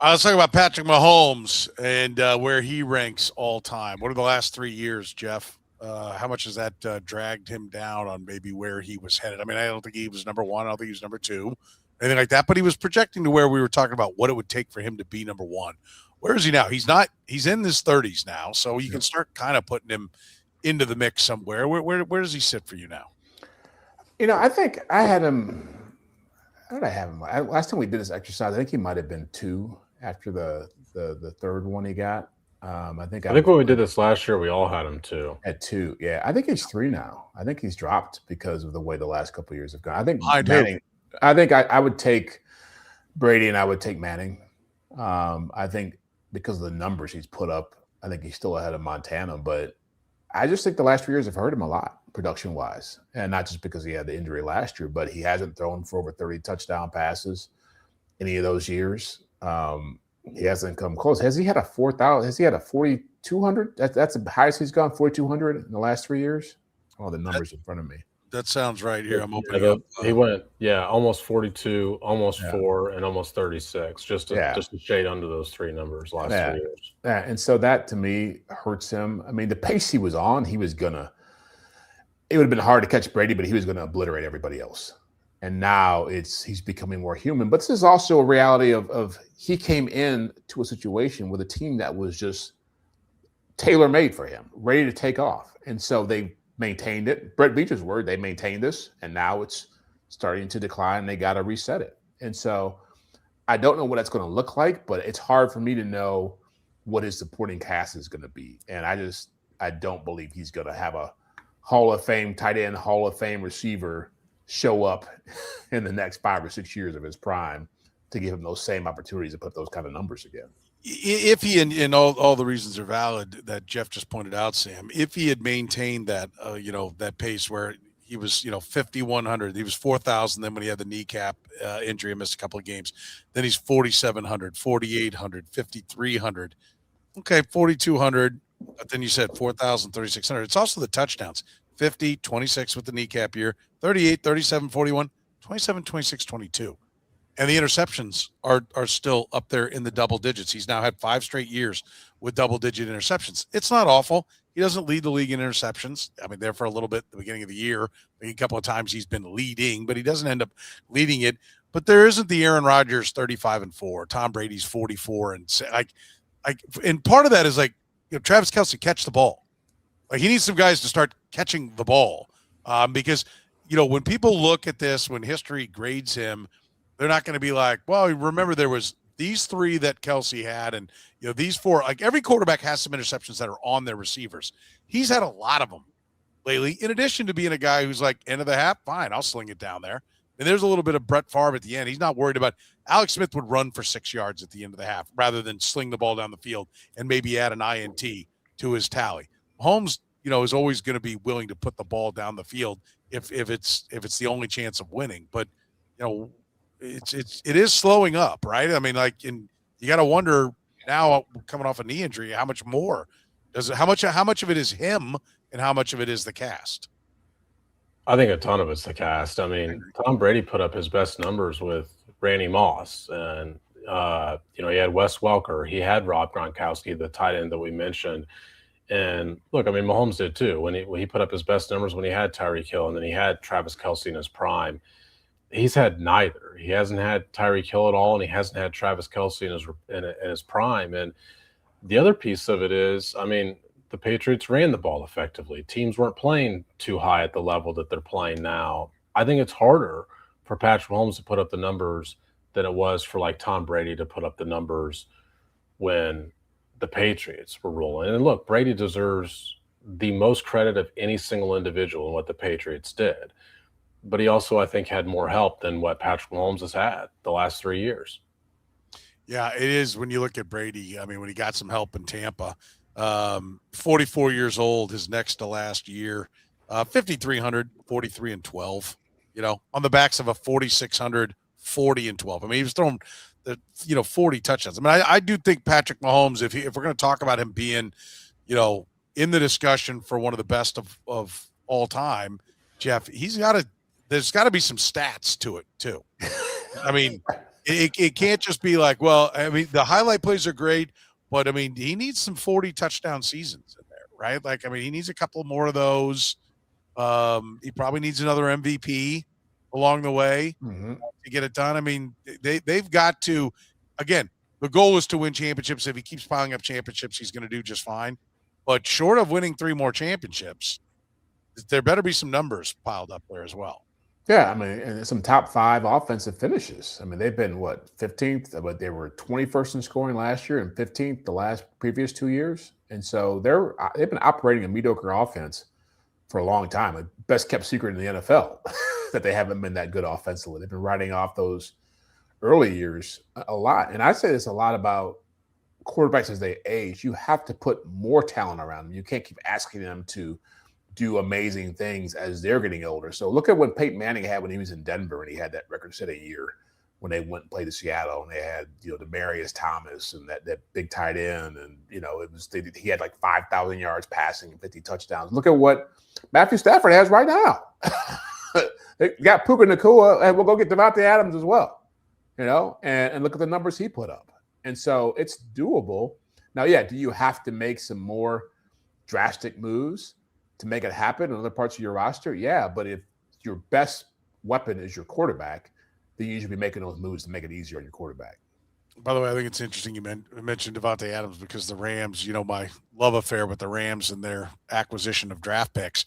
Let's talk about Patrick Mahomes and where he ranks all time. What are the last 3 years, Jeff? How much has that dragged him down on maybe where he was headed? I mean, I don't think he was #1. I don't think he was #2. Anything like that, but he was projecting to where we were talking about what it would take for him to be #1. Where is he now? He's in his 30s now, so you can start kind of putting him into the mix somewhere. Where does he sit for you now? I think I had him. How did I have him? Last time we did this exercise, I think he might have been 2 after the third one he got. I think when we did this last year, we all had him 2. At 2, yeah. I think he's 3 now. I think he's dropped because of the way the last couple of years have gone. I think Manning. I think I would take Brady and I would take Manning. I think because of the numbers he's put up, I think he's still ahead of Montana. But I just think the last 3 years have hurt him a lot production-wise, and not just because he had the injury last year, but he hasn't thrown for over 30 touchdown passes any of those years. He hasn't come close. Has he had a 4,000? Has he had a 4,200? That's the highest he's gone, 4,200 in the last 3 years. Oh, the numbers in front of me. That sounds right here. I'm opening up. He went, almost 42, almost 4, and almost 36. Just a shade under those three numbers last 3 years. Yeah, and so that to me hurts him. I mean, the pace he was on, it would have been hard to catch Brady, but he was gonna obliterate everybody else. And now he's becoming more human. But this is also a reality of he came in to a situation with a team that was just tailor-made for him, ready to take off. And so they maintained it. Brett Beecher's word, they maintained this, and now it's starting to decline, and they got to reset it. And so I don't know what that's going to look like, but it's hard for me to know what his supporting cast is going to be. And I don't believe he's going to have a Hall of Fame tight end, Hall of Fame receiver show up in the next 5 or 6 years of his prime to give him those same opportunities to put those kind of numbers again. If he, and all the reasons are valid that Jeff just pointed out, Sam, if he had maintained that, that pace where he was, 5,100, he was 4,000. Then when he had the kneecap injury and missed a couple of games, then he's 4,700, 4,800, 5,300. Okay, 4,200. But then you said 4,000, 3,600. It's also the touchdowns, 50, 26 with the kneecap year, 38, 37, 41, 27, 26, 22. And the interceptions are still up there in the double digits. He's now had 5 straight years with double-digit interceptions. It's not awful. He doesn't lead the league in interceptions. I mean, there for a little bit at the beginning of the year. A couple of times he's been leading, but he doesn't end up leading it. But there isn't the Aaron Rodgers 35-4, Tom Brady's 44, and and part of that is Travis Kelce catch the ball. He needs some guys to start catching the ball because when people look at this, when history grades him, they're not going to be like, well, remember there was these 3 that Kelce had, and these 4. Every quarterback has some interceptions that are on their receivers. He's had a lot of them lately. In addition to being a guy who's end of the half, fine, I'll sling it down there. And there's a little bit of Brett Favre at the end. He's not worried about. Alex Smith would run for 6 yards at the end of the half rather than sling the ball down the field and maybe add an INT to his tally. Mahomes, is always going to be willing to put the ball down the field if it's the only chance of winning. But it is slowing up, right? I mean, you got to wonder now, coming off a knee injury, how much more how much of it is him and how much of it is the cast? I think a ton of it's the cast. I mean, Tom Brady put up his best numbers with Randy Moss, and he had Wes Welker, he had Rob Gronkowski, the tight end that we mentioned. And look, I mean, Mahomes did too when he put up his best numbers when he had Tyreek Hill, and then he had Travis Kelce in his prime. He's had neither. He hasn't had Tyreek Hill at all, and he hasn't had Travis Kelce in his prime. And the other piece of it is, I mean, the Patriots ran the ball effectively. Teams weren't playing too high at the level that they're playing now. I think it's harder for Patrick Mahomes to put up the numbers than it was for Tom Brady to put up the numbers when the Patriots were rolling. And look, Brady deserves the most credit of any single individual in what the Patriots did. But he also, I think, had more help than what Patrick Mahomes has had the last 3 years. Yeah, it is when you look at Brady. I mean, when he got some help in Tampa, 44 years old, his next to last year, 5,300, 43-12, on the backs of a 4,600, 40-12. I mean, he was throwing 40 touchdowns. I mean, I do think Patrick Mahomes, if we're going to talk about him being, in the discussion for one of the best of all time, Jeff, there's got to be some stats to it too. I mean, it can't just be the highlight plays are great, but I mean, he needs some 40 touchdown seasons in there, right? He needs a couple more of those. He probably needs another MVP along the way to get it done. I mean, they've got to, again, the goal is to win championships. If he keeps piling up championships, he's going to do just fine. But short of winning 3 more championships, there better be some numbers piled up there as well. Yeah, I mean, and some top 5 offensive finishes. I mean, they've been 15th, but they were 21st in scoring last year and 15th the previous 2 years. And so they've been operating a mediocre offense for a long time. A best kept secret in the NFL that they haven't been that good offensively. They've been writing off those early years a lot. And I say this a lot about quarterbacks as they age, you have to put more talent around them. You can't keep asking them to do amazing things as they're getting older. So look at what Peyton Manning had when he was in Denver and he had that record-setting year when they went and played to Seattle and they had, Demaryius Thomas and that big tight end. And, he had like 5,000 yards passing and 50 touchdowns. Look at what Matthew Stafford has right now. They got Puka Nacua, and we'll go get Devontae Adams as well, and look at the numbers he put up. And so it's doable. Now, do you have to make some more drastic moves to make it happen in other parts of your roster? Yeah, but if your best weapon is your quarterback, then you should be making those moves to make it easier on your quarterback. By the way, I think it's interesting you mentioned Devontae Adams because the Rams, my love affair with the Rams and their acquisition of draft picks.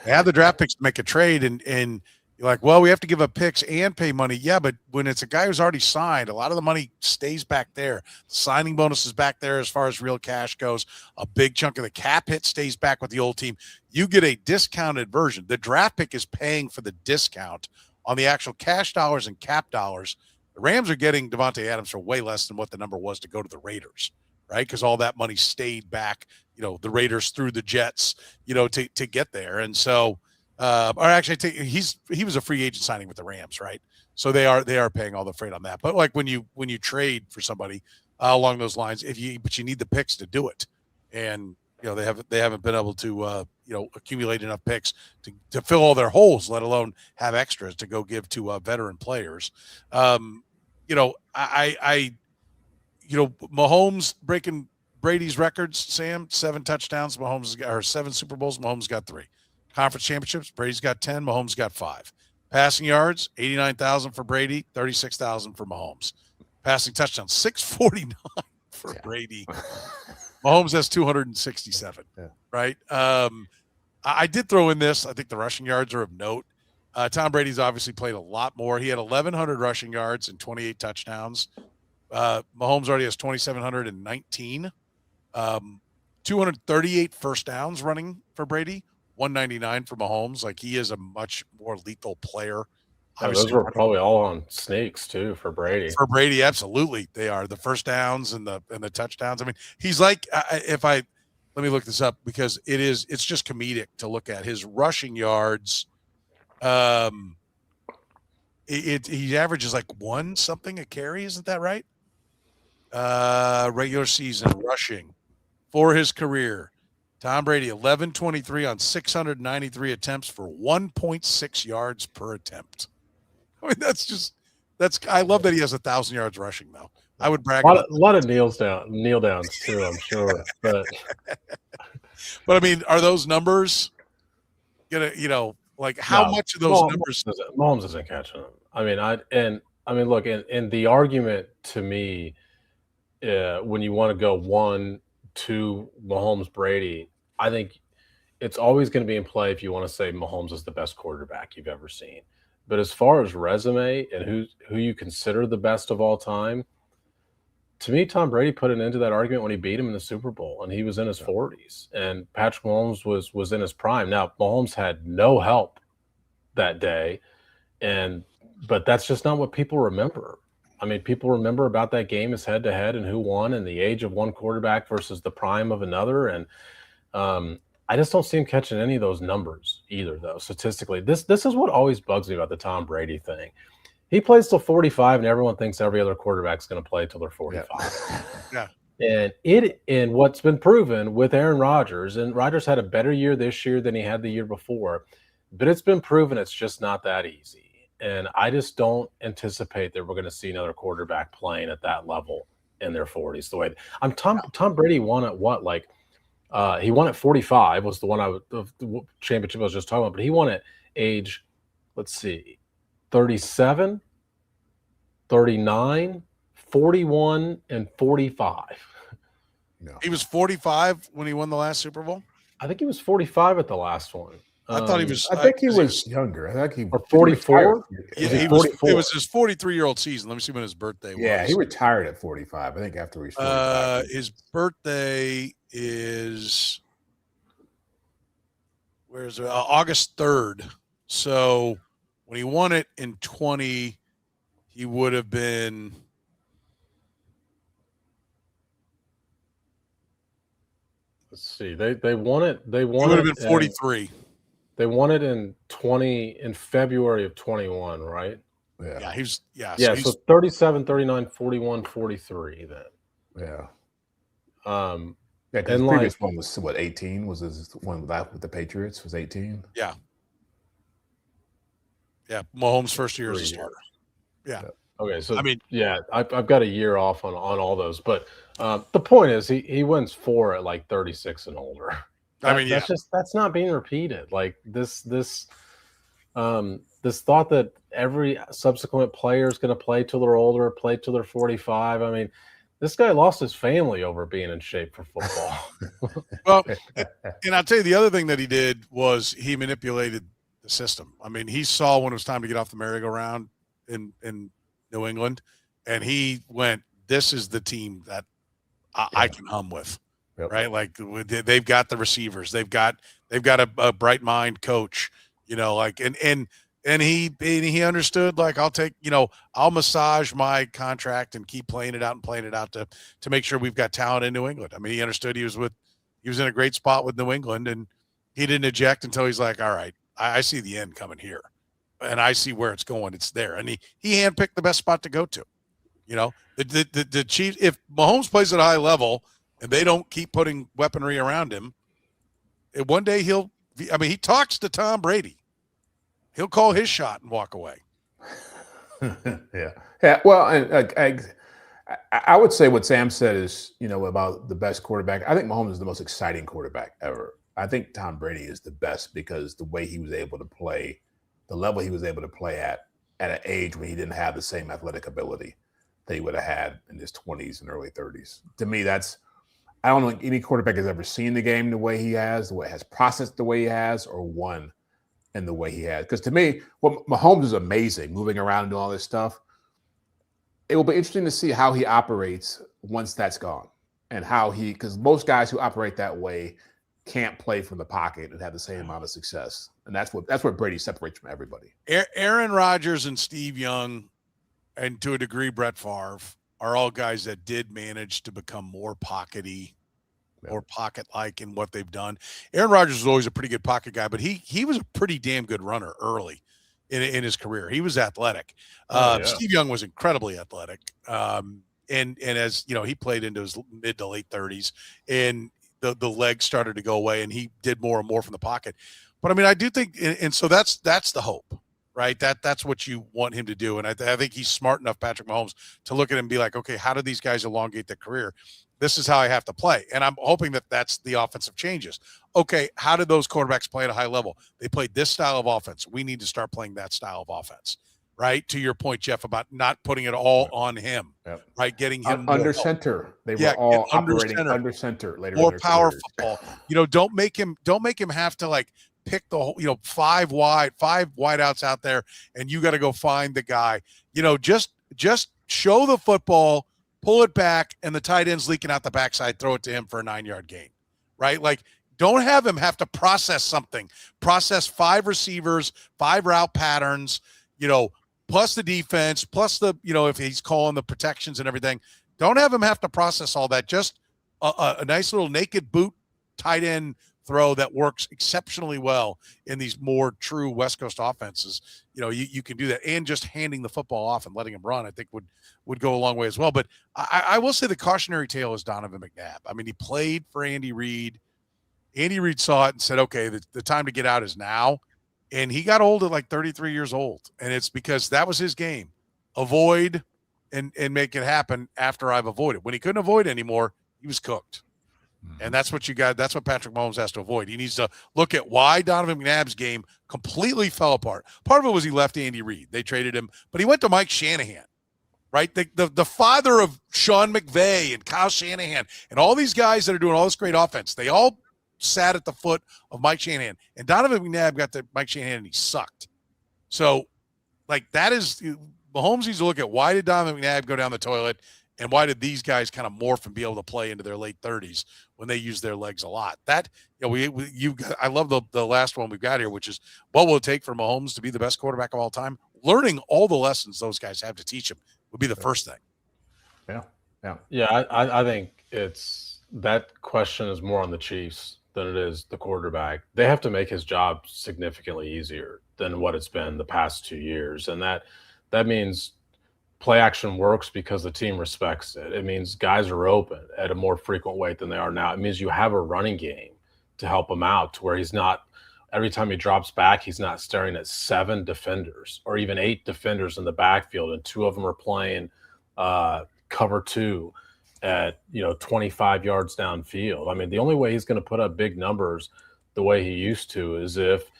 They had the draft picks to make a trade, and you're like, well, we have to give up picks and pay money. Yeah, but when it's a guy who's already signed, a lot of the money stays back there. The signing bonus is back there as far as real cash goes. A big chunk of the cap hit stays back with the old team. You get a discounted version. The draft pick is paying for the discount on the actual cash dollars and cap dollars. The Rams are getting Devontae Adams for way less than what the number was to go to the Raiders, right? Because all that money stayed back, the Raiders through the Jets, to get there. And so, he was a free agent signing with the Rams, right? So they are paying all the freight on that. But like when you trade for somebody along those lines, but you need the picks to do it, and they haven't been able to accumulate enough picks to fill all their holes, let alone have extras to go give to veteran players. Mahomes breaking Brady's records. Sam, 7 touchdowns. Or 7 Super Bowls. Mahomes got 3. Conference championships, Brady's got 10, Mahomes got 5. Passing yards, 89,000 for Brady, 36,000 for Mahomes. Passing touchdowns, 649 for Brady. Mahomes has 267, right? I did throw in this. I think the rushing yards are of note. Tom Brady's obviously played a lot more. He had 1,100 rushing yards and 28 touchdowns. Mahomes already has 2,719. 238 first downs running for Brady. 199 for Mahomes. Like, he is a much more lethal player. Those were probably all on snakes too for Brady. For Brady, absolutely, they are the first downs and the touchdowns. I mean, he's like, let me look this up because it's just comedic to look at his rushing yards. He averages like 1 something a carry, isn't that right? Regular season rushing for his career. Tom Brady, 1123 on 693 attempts for 1.6 yards per attempt. I mean, I love that he has 1,000 yards rushing, though. I would brag. A lot of kneel downs too, I'm sure. But I mean, are those numbers how much of those numbers? Mahomes isn't catching them. I mean, look, and the argument to me, when you want to go 1-2 Mahomes Brady, I think it's always going to be in play if you want to say Mahomes is the best quarterback you've ever seen. But as far as resume and who you consider the best of all time, to me, Tom Brady put an end to that argument when he beat him in the Super Bowl, and he was in his 40s. And Patrick Mahomes was in his prime. Now, Mahomes had no help that day, but that's just not what people remember. I mean, people remember about that game as head-to-head and who won and the age of one quarterback versus the prime of another. And I just don't see him catching any of those numbers either, though, statistically. This is what always bugs me about the Tom Brady thing. He plays till 45, and everyone thinks every other quarterback's going to play till they're 45. Yeah. And what's been proven with Aaron Rodgers, and Rodgers had a better year this year than he had the year before, but it's been proven it's just not that easy. And I just don't anticipate that we're going to see another quarterback playing at that level in their 40s. The way Tom Brady won at what? Like, he won at 45 was the championship I was just talking about, but he won at age, let's see, 37, 39, 41, and 45. No. He was 45 when he won the last Super Bowl? I think he was 45 at the last one. I thought he was. I think he was younger. I think he was 44. Yeah, it was his 43-year-old season. Let me see when his birthday was. Yeah, he retired at 45. I think after he's 45. His birthday is August 3rd. So when he won it in 20, he would have been Let's see. They won it. They He won would have it. been 43. They won it in February of 21, right? Yeah, he's So 37, 39, 41, 43 then. Yeah. Um, Yeah, because the previous one was what, 18? Was his one with the Patriots was 18? Yeah. Yeah, Mahomes' first year as a starter. Yeah. Okay, so I mean, I've got a year off on all those, but the point is he wins 4 at like 36 and older. That's not being repeated. Like this thought that every subsequent player is going to play till they're older, play till they're 45. I mean, this guy lost his family over being in shape for football. Well, and I'll tell you the other thing that he did was he manipulated the system. I mean, he saw when it was time to get off the merry-go-round in New England, and he went, "This is the team that I can hum with." Yep. Right? Like they've got the receivers, they've got a bright mind coach, like and he understood, like, I'll massage my contract and keep playing it out to make sure we've got talent in New England. I mean, he understood he was in a great spot with New England, and he didn't eject until he's like, all right, I see the end coming here, and I see where it's going. It's there. And he handpicked the best spot to go to. The Chiefs, if Mahomes plays at a high level and they don't keep putting weaponry around him, one day he talks to Tom Brady. He'll call his shot and walk away. Yeah. Well, and I would say what Sam said is, about the best quarterback. I think Mahomes is the most exciting quarterback ever. I think Tom Brady is the best because the way he was able to play, the level he was able to play at an age when he didn't have the same athletic ability that he would have had in his 20s and early 30s. To me, I don't think any quarterback has ever seen the game the way he has, the way it has processed the way he has, or won in the way he has. Because to me, Mahomes is amazing, moving around and doing all this stuff. It will be interesting to see how he operates once that's gone, and because most guys who operate that way can't play from the pocket and have the same amount of success. And that's what Brady separates from everybody. Aaron Rodgers and Steve Young, and to a degree Brett Favre, are all guys that did manage to become more pockety or pocket-like in what they've done. Aaron Rodgers was always a pretty good pocket guy, but he was a pretty damn good runner early in his career. He was athletic. Steve Young was incredibly athletic. And as he played into his mid to late 30s, and the legs started to go away, and he did more and more from the pocket. But I mean, I do think, and so that's the hope, right? That's what you want him to do. And I think he's smart enough, Patrick Mahomes, to look at him and be like, okay, how do these guys elongate their career? This is how I have to play. And I'm hoping that that's the offensive changes. Okay, how did those quarterbacks play at a high level? They played this style of offense. We need to start playing that style of offense, right? To your point, Jeff, about not putting it all on him, right? Getting him under center. They were all operating under center later. More power football. Don't make him have to like pick the whole, 5 wideouts out there, and you got to go find the guy. Just show the football, pull it back, and the tight end's leaking out the backside, throw it to him for a 9-yard gain, right? Like, don't have him have to process something. Process 5 receivers, 5 route patterns, plus the defense, plus the, if he's calling the protections and everything. Don't have him have to process all that. Just a nice little naked boot tight end throw that works exceptionally well in these more true West Coast offenses. You can do that, and just handing the football off and letting him run, I think would go a long way as well. But I will say the cautionary tale is Donovan McNabb. I mean, he played for Andy Reid. Andy Reid saw it and said, okay, the time to get out is now. And he got old at like 33 years old. And it's because that was his game. Avoid and make it happen after I've avoided. When he couldn't avoid anymore, he was cooked. And that's what you got. That's what Patrick Mahomes has to avoid. He needs to look at why Donovan McNabb's game completely fell apart. Part of it was he left Andy Reid. They traded him, but he went to Mike Shanahan, right? The father of Sean McVay and Kyle Shanahan and all these guys that are doing all this great offense. They all sat at the foot of Mike Shanahan. And Donovan McNabb got to Mike Shanahan and he sucked. So, like, that is – Mahomes needs to look at why did Donovan McNabb go down the toilet, and why did these guys kind of morph and be able to play into their late 30s when they use their legs a lot? That, I love the last one we've got here, which is what will it take for Mahomes to be the best quarterback of all time? Learning all the lessons those guys have to teach him would be the first thing. Yeah. I think it's that question is more on the Chiefs than it is the quarterback. They have to make his job significantly easier than what it's been the past 2 years, and that means play action works because the team respects it. It means guys are open at a more frequent rate than they are now. It means you have a running game to help him out to where he's not every time he drops back, he's not staring at 7 defenders or even 8 defenders in the backfield, and 2 of them are playing cover 2 at 25 yards downfield. I mean, the only way he's going to put up big numbers the way he used to is if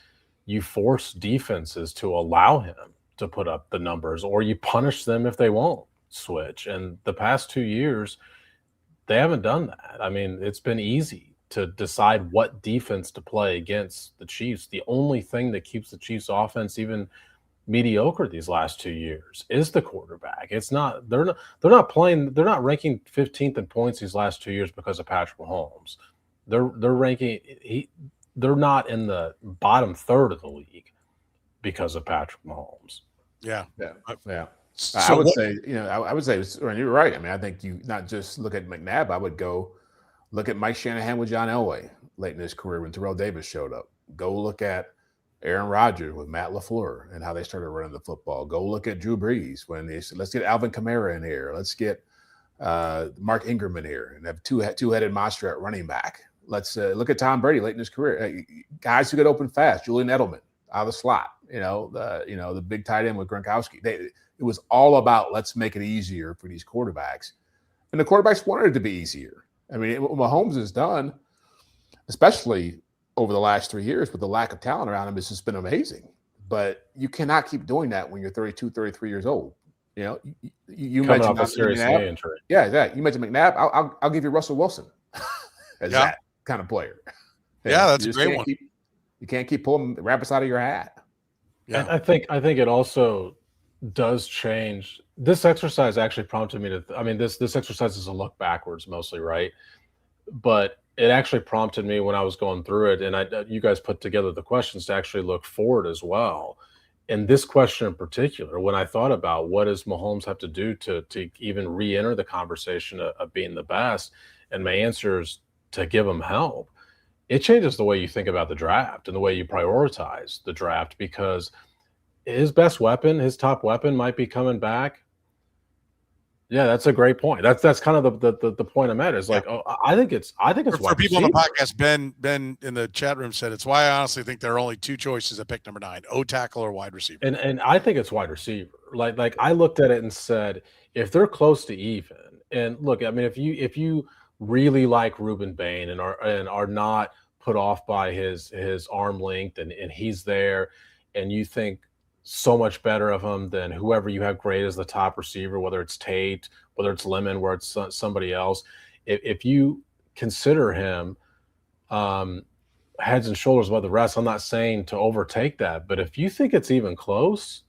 you force defenses to allow him to put up the numbers, or you punish them if they won't switch. And the past 2 years, they haven't done that. I mean, it's been easy to decide what defense to play against the Chiefs. The only thing that keeps the Chiefs offense even mediocre these last 2 years is the quarterback. It's not they're not ranking 15th in points these last 2 years because of Patrick Mahomes. They're they're not in the bottom third of the league because of Patrick Mahomes. Yeah. So I would say, you're right. I mean, I think you not just look at McNabb. I would go look at Mike Shanahan with John Elway late in his career when Terrell Davis showed up. Go look at Aaron Rodgers with Matt LaFleur and how they started running the football. Go look at Drew Brees when they said, let's get Alvin Kamara in here. Let's get Mark Ingram in here and have two-headed monster at running back. Let's look at Tom Brady late in his career. Guys who get open fast. Julian Edelman out of the slot. The big tight end with Gronkowski. It was all about let's make it easier for these quarterbacks. And the quarterbacks wanted it to be easier. I mean, what Mahomes has done, especially over the last 3 years with the lack of talent around him, has just been amazing. But you cannot keep doing that when you're 32, 33 years old. You mentioned a serious knee injury. Yeah. You mentioned McNabb. I'll give you Russell Wilson as that kind of player. Yeah, that's a great one. You can't keep pulling rabbits out of your hat. Yeah, I think it also does change. This exercise actually prompted me to. This exercise is a look backwards mostly, right? But it actually prompted me when I was going through it, and you guys put together the questions to actually look forward as well. And this question in particular, when I thought about what does Mahomes have to do to even re-enter the conversation of being the best, and my answer is to give him help. It changes the way you think about the draft and the way you prioritize the draft, because his best weapon, his top weapon, might be coming back. Yeah, that's a great point. That's kind of the point I'm at. Is like, I think it's for people on the podcast. Ben in the chat room said it's why I honestly think there are only 2 choices at pick number 9: O tackle or wide receiver. And I think it's wide receiver. Like I looked at it and said, if they're close to even, and look, I mean, if you really like Reuben Bain and are not put off by his arm length and he's there, and you think so much better of him than whoever you have great as the top receiver, whether it's Tate, whether it's Lemon, whether it's somebody else. If you consider him heads and shoulders above the rest, I'm not saying to overtake that, but if you think it's even close,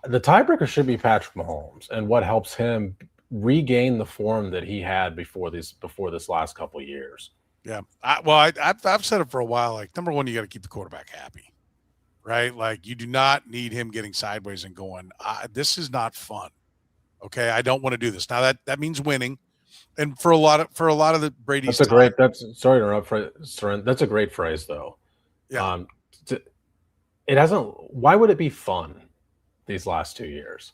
the tiebreaker should be Patrick Mahomes and what helps him regain the form that he had before this last couple of years. Yeah. I've said it for a while. Like, number one, you got to keep the quarterback happy, right? Like, you do not need him getting sideways and going, this is not fun. Okay. I don't want to do this. Now that means winning. And for a lot of the Brady's sorry to interrupt, Soren. That's a great phrase though. Yeah. It hasn't, why would it be fun these last 2 years?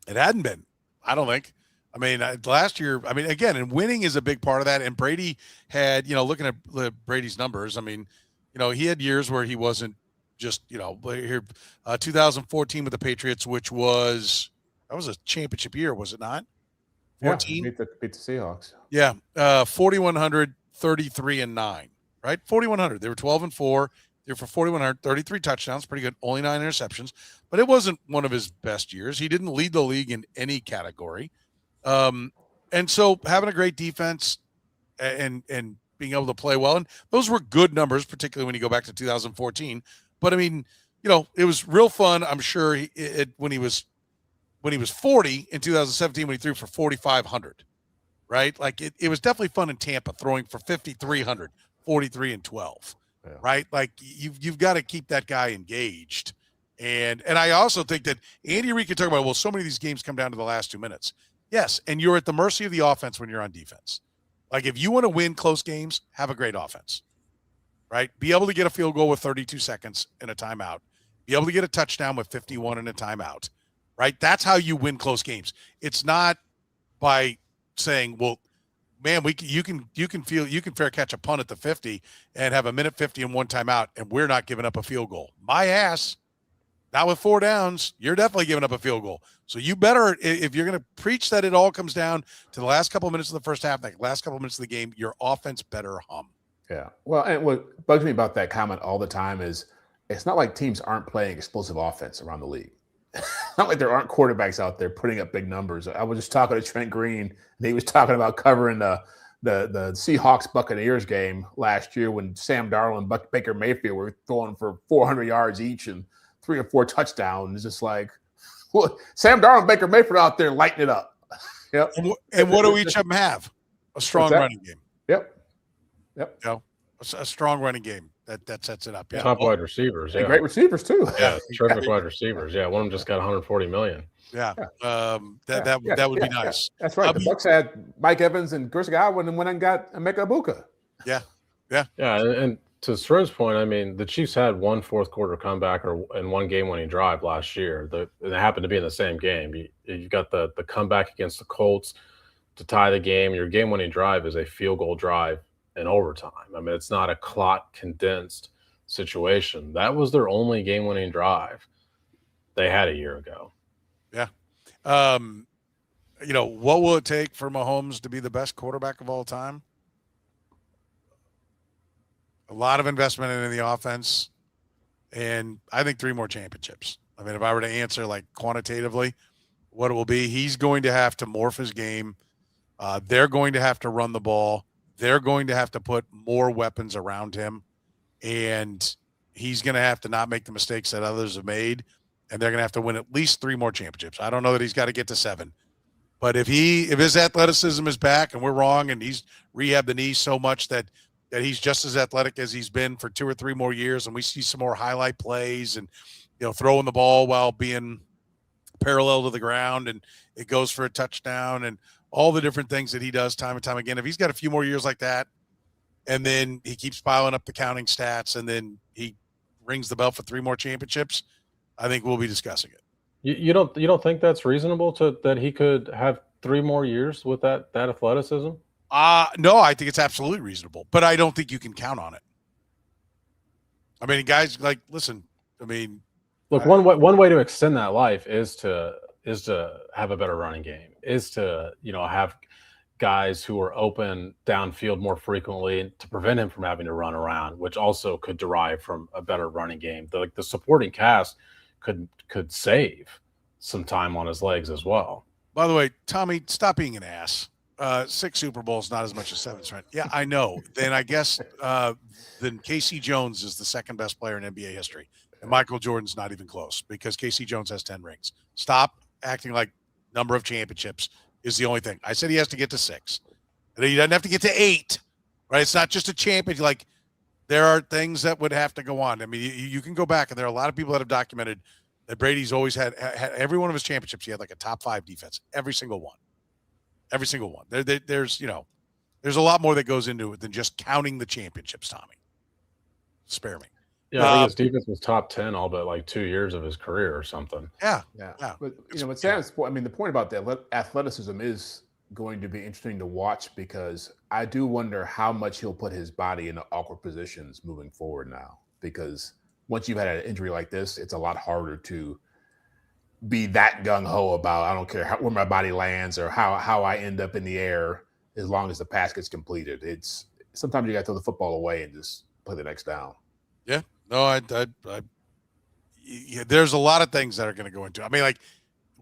It hadn't been, I don't think. I mean, last year, again, and winning is a big part of that. And Brady had, looking at Brady's numbers, he had years where he wasn't just, here, 2014 with the Patriots, that was a championship year, was it not? 14? Yeah, beat the Seahawks. Yeah. 4,100, 33-9, right? 4,100. They were 12-4. They were for 4,100, 33 touchdowns, pretty good. Only 9 interceptions, but it wasn't one of his best years. He didn't lead the league in any category. And so having a great defense and being able to play well, and those were good numbers, particularly when you go back to 2014. But it was real fun. I'm sure when he was 40 in 2017, when he threw for 4,500, right? Like it was definitely fun in Tampa, throwing for 5,300, 43-12, right? Like you've got to keep that guy engaged. And I also think that Andy Reid could talk about, so many of these games come down to the last 2 minutes. Yes, and you're at the mercy of the offense when you're on defense. Like, if you want to win close games, have a great offense, right? Be able to get a field goal with 32 seconds in a timeout. Be able to get a touchdown with 51 in a timeout, right? That's how you win close games. It's not by saying, well, man, you can fair catch a punt at the 50 and have a minute 50 and one timeout, and we're not giving up a field goal. My ass. Not with 4 downs, you're definitely giving up a field goal. So you better, if you're going to preach that it all comes down to the last couple of minutes of the first half, like last couple of minutes of the game, your offense better hum. Yeah. Well, and what bugs me about that comment all the time is it's not like teams aren't playing explosive offense around the league. Not like there aren't quarterbacks out there putting up big numbers. I was just talking to Trent Green, and he was talking about covering the Seahawks Buccaneers game last year when Sam Darnold and Baker Mayfield were throwing for 400 yards each and 3 or 4 touchdowns. It's just like, well, Sam Darnold and Baker Mayfield out there lighting it up. Yep. And what do each of them have? A strong running game. Yep. You know, a strong running game that sets it up. Yeah. Top wide receivers. Yeah. And great receivers too. Yeah. Terrific wide receivers. Yeah. One of them just got 140 million. Yeah. That would be nice. That's right. The Bucs had Mike Evans and Chris Godwin and went and got Emeka Egbuka. Yeah. Yeah. And to Soren's point, I mean, the Chiefs had one fourth quarter comeback and one game-winning drive last year. It happened to be in the same game. You got the comeback against the Colts to tie the game. Your game-winning drive is a field goal drive in overtime. I mean, it's not a clock condensed situation. That was their only game-winning drive they had a year ago. Yeah. What will it take for Mahomes to be the best quarterback of all time? A lot of investment in the offense, and I think 3 more championships. I mean, if I were to answer like quantitatively what it will be, he's going to have to morph his game. They're going to have to run the ball. They're going to have to put more weapons around him, and he's going to have to not make the mistakes that others have made, and they're going to have to win at least 3 more championships. I don't know that he's got to get to 7, but if his athleticism is back and we're wrong and he's rehabbed the knee so much that he's just as athletic as he's been for 2 or 3 more years, and we see some more highlight plays and, throwing the ball while being parallel to the ground and it goes for a touchdown and all the different things that he does time and time again. If he's got a few more years like that, and then he keeps piling up the counting stats, and then he rings the bell for 3 more championships, I think we'll be discussing it. You don't think that's reasonable that he could have 3 more years with that athleticism? No, I think it's absolutely reasonable, but I don't think you can count on it. I mean, guys, like, listen, I mean, look, one way to extend that life is to have a better running game, is to, have guys who are open downfield more frequently to prevent him from having to run around, which also could derive from a better running game. The supporting cast could save some time on his legs as well. By the way, Tommy, stop being an ass. 6 Super Bowls, not as much as 7, right? Yeah, I know. Then I guess then Casey Jones is the second best player in NBA history, and Michael Jordan's not even close because Casey Jones has 10 rings. Stop acting like number of championships is the only thing. I said he has to get to 6, and he doesn't have to get to 8, right? It's not just a champion. Like, there are things that would have to go on. I mean, you can go back, and there are a lot of people that have documented that Brady's always had every one of his championships. He had like a top 5 defense, every single one. Every single one. There's a lot more that goes into it than just counting the championships, Tommy. Spare me. Yeah, I think his defense was top 10 all but like 2 years of his career or something. Yeah. But what Sam's point, I mean, the point about the athleticism is going to be interesting to watch because I do wonder how much he'll put his body into awkward positions moving forward now. Because once you've had an injury like this, it's a lot harder to be that gung-ho about I don't care where my body lands or how I end up in the air as long as the pass gets completed. It's sometimes you got to throw the football away and just play the next down. Yeah. No, there's a lot of things that are going to go into it. I mean, like,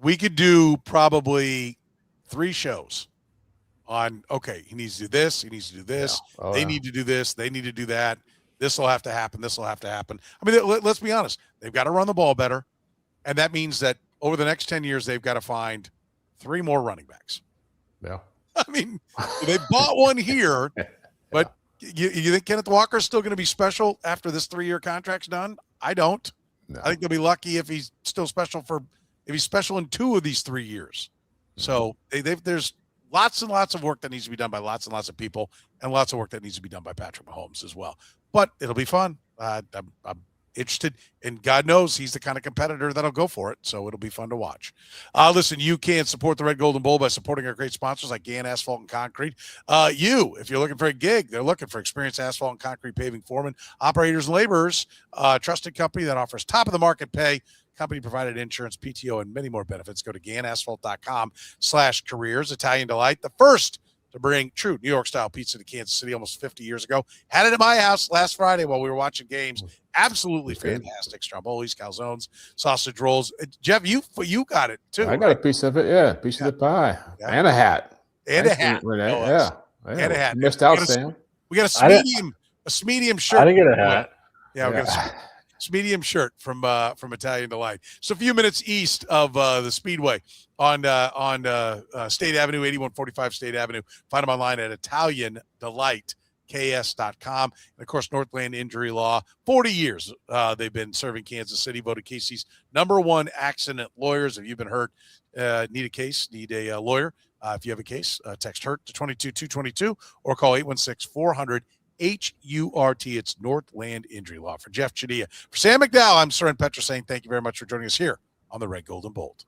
we could do probably 3 shows on, okay, he needs to do this, he needs to do this, they need to do this, they need to do that, this will have to happen, this will have to happen. I mean, let's be honest. They've got to run the ball better, and that means that over the next 10 years, they've got to find 3 more running backs. Yeah. I mean, they bought one here, but you think Kenneth Walker's still going to be special after this 3-year contract's done? I don't. No. I think they'll be lucky if he's still special if he's special in 2 of these 3 years. So there's lots and lots of work that needs to be done by lots and lots of people, and lots of work that needs to be done by Patrick Mahomes as well. But it'll be fun. I'm interested, and God knows he's the kind of competitor that'll go for it, so it'll be fun to watch. Listen, you can support the Red, Gold, and Bold by supporting our great sponsors like Gann Asphalt and Concrete. If you're looking for a gig, they're looking for experienced asphalt and concrete paving foremen, operators, and laborers. Trusted company that offers top-of-the-market pay, company-provided insurance, PTO, and many more benefits. Go to GannAsphalt.com/careers. Italian Delight, the first to bring true New York-style pizza to Kansas City almost 50 years ago. Had it at my house last Friday while we were watching games. Absolutely fantastic. Strombolis, calzones, sausage rolls. Jeff, you got it too. I got a piece of it. Yeah, piece of the pie and a hat. And a hat. Yeah. And a hat. You missed out, Sam. We got a medium shirt. I didn't get a hat. Yeah, we got a medium shirt from Italian Delight. So a few minutes east of the Speedway on State Avenue, 8145 State Avenue. Find them online at ItalianDelightKS.com. And of course, Northland Injury Law. 40 years they've been serving Kansas City. Voted Casey's #1 accident lawyers. If you've been hurt, need a case, need a lawyer. If you have a case, text HURT to 22222 or call 816-400 HURT. It's Northland Injury Law. For Jeff Chadiha, for Sam McDowell, I'm Soren Petro saying thank you very much for joining us here on the Red, Gold, and Bold.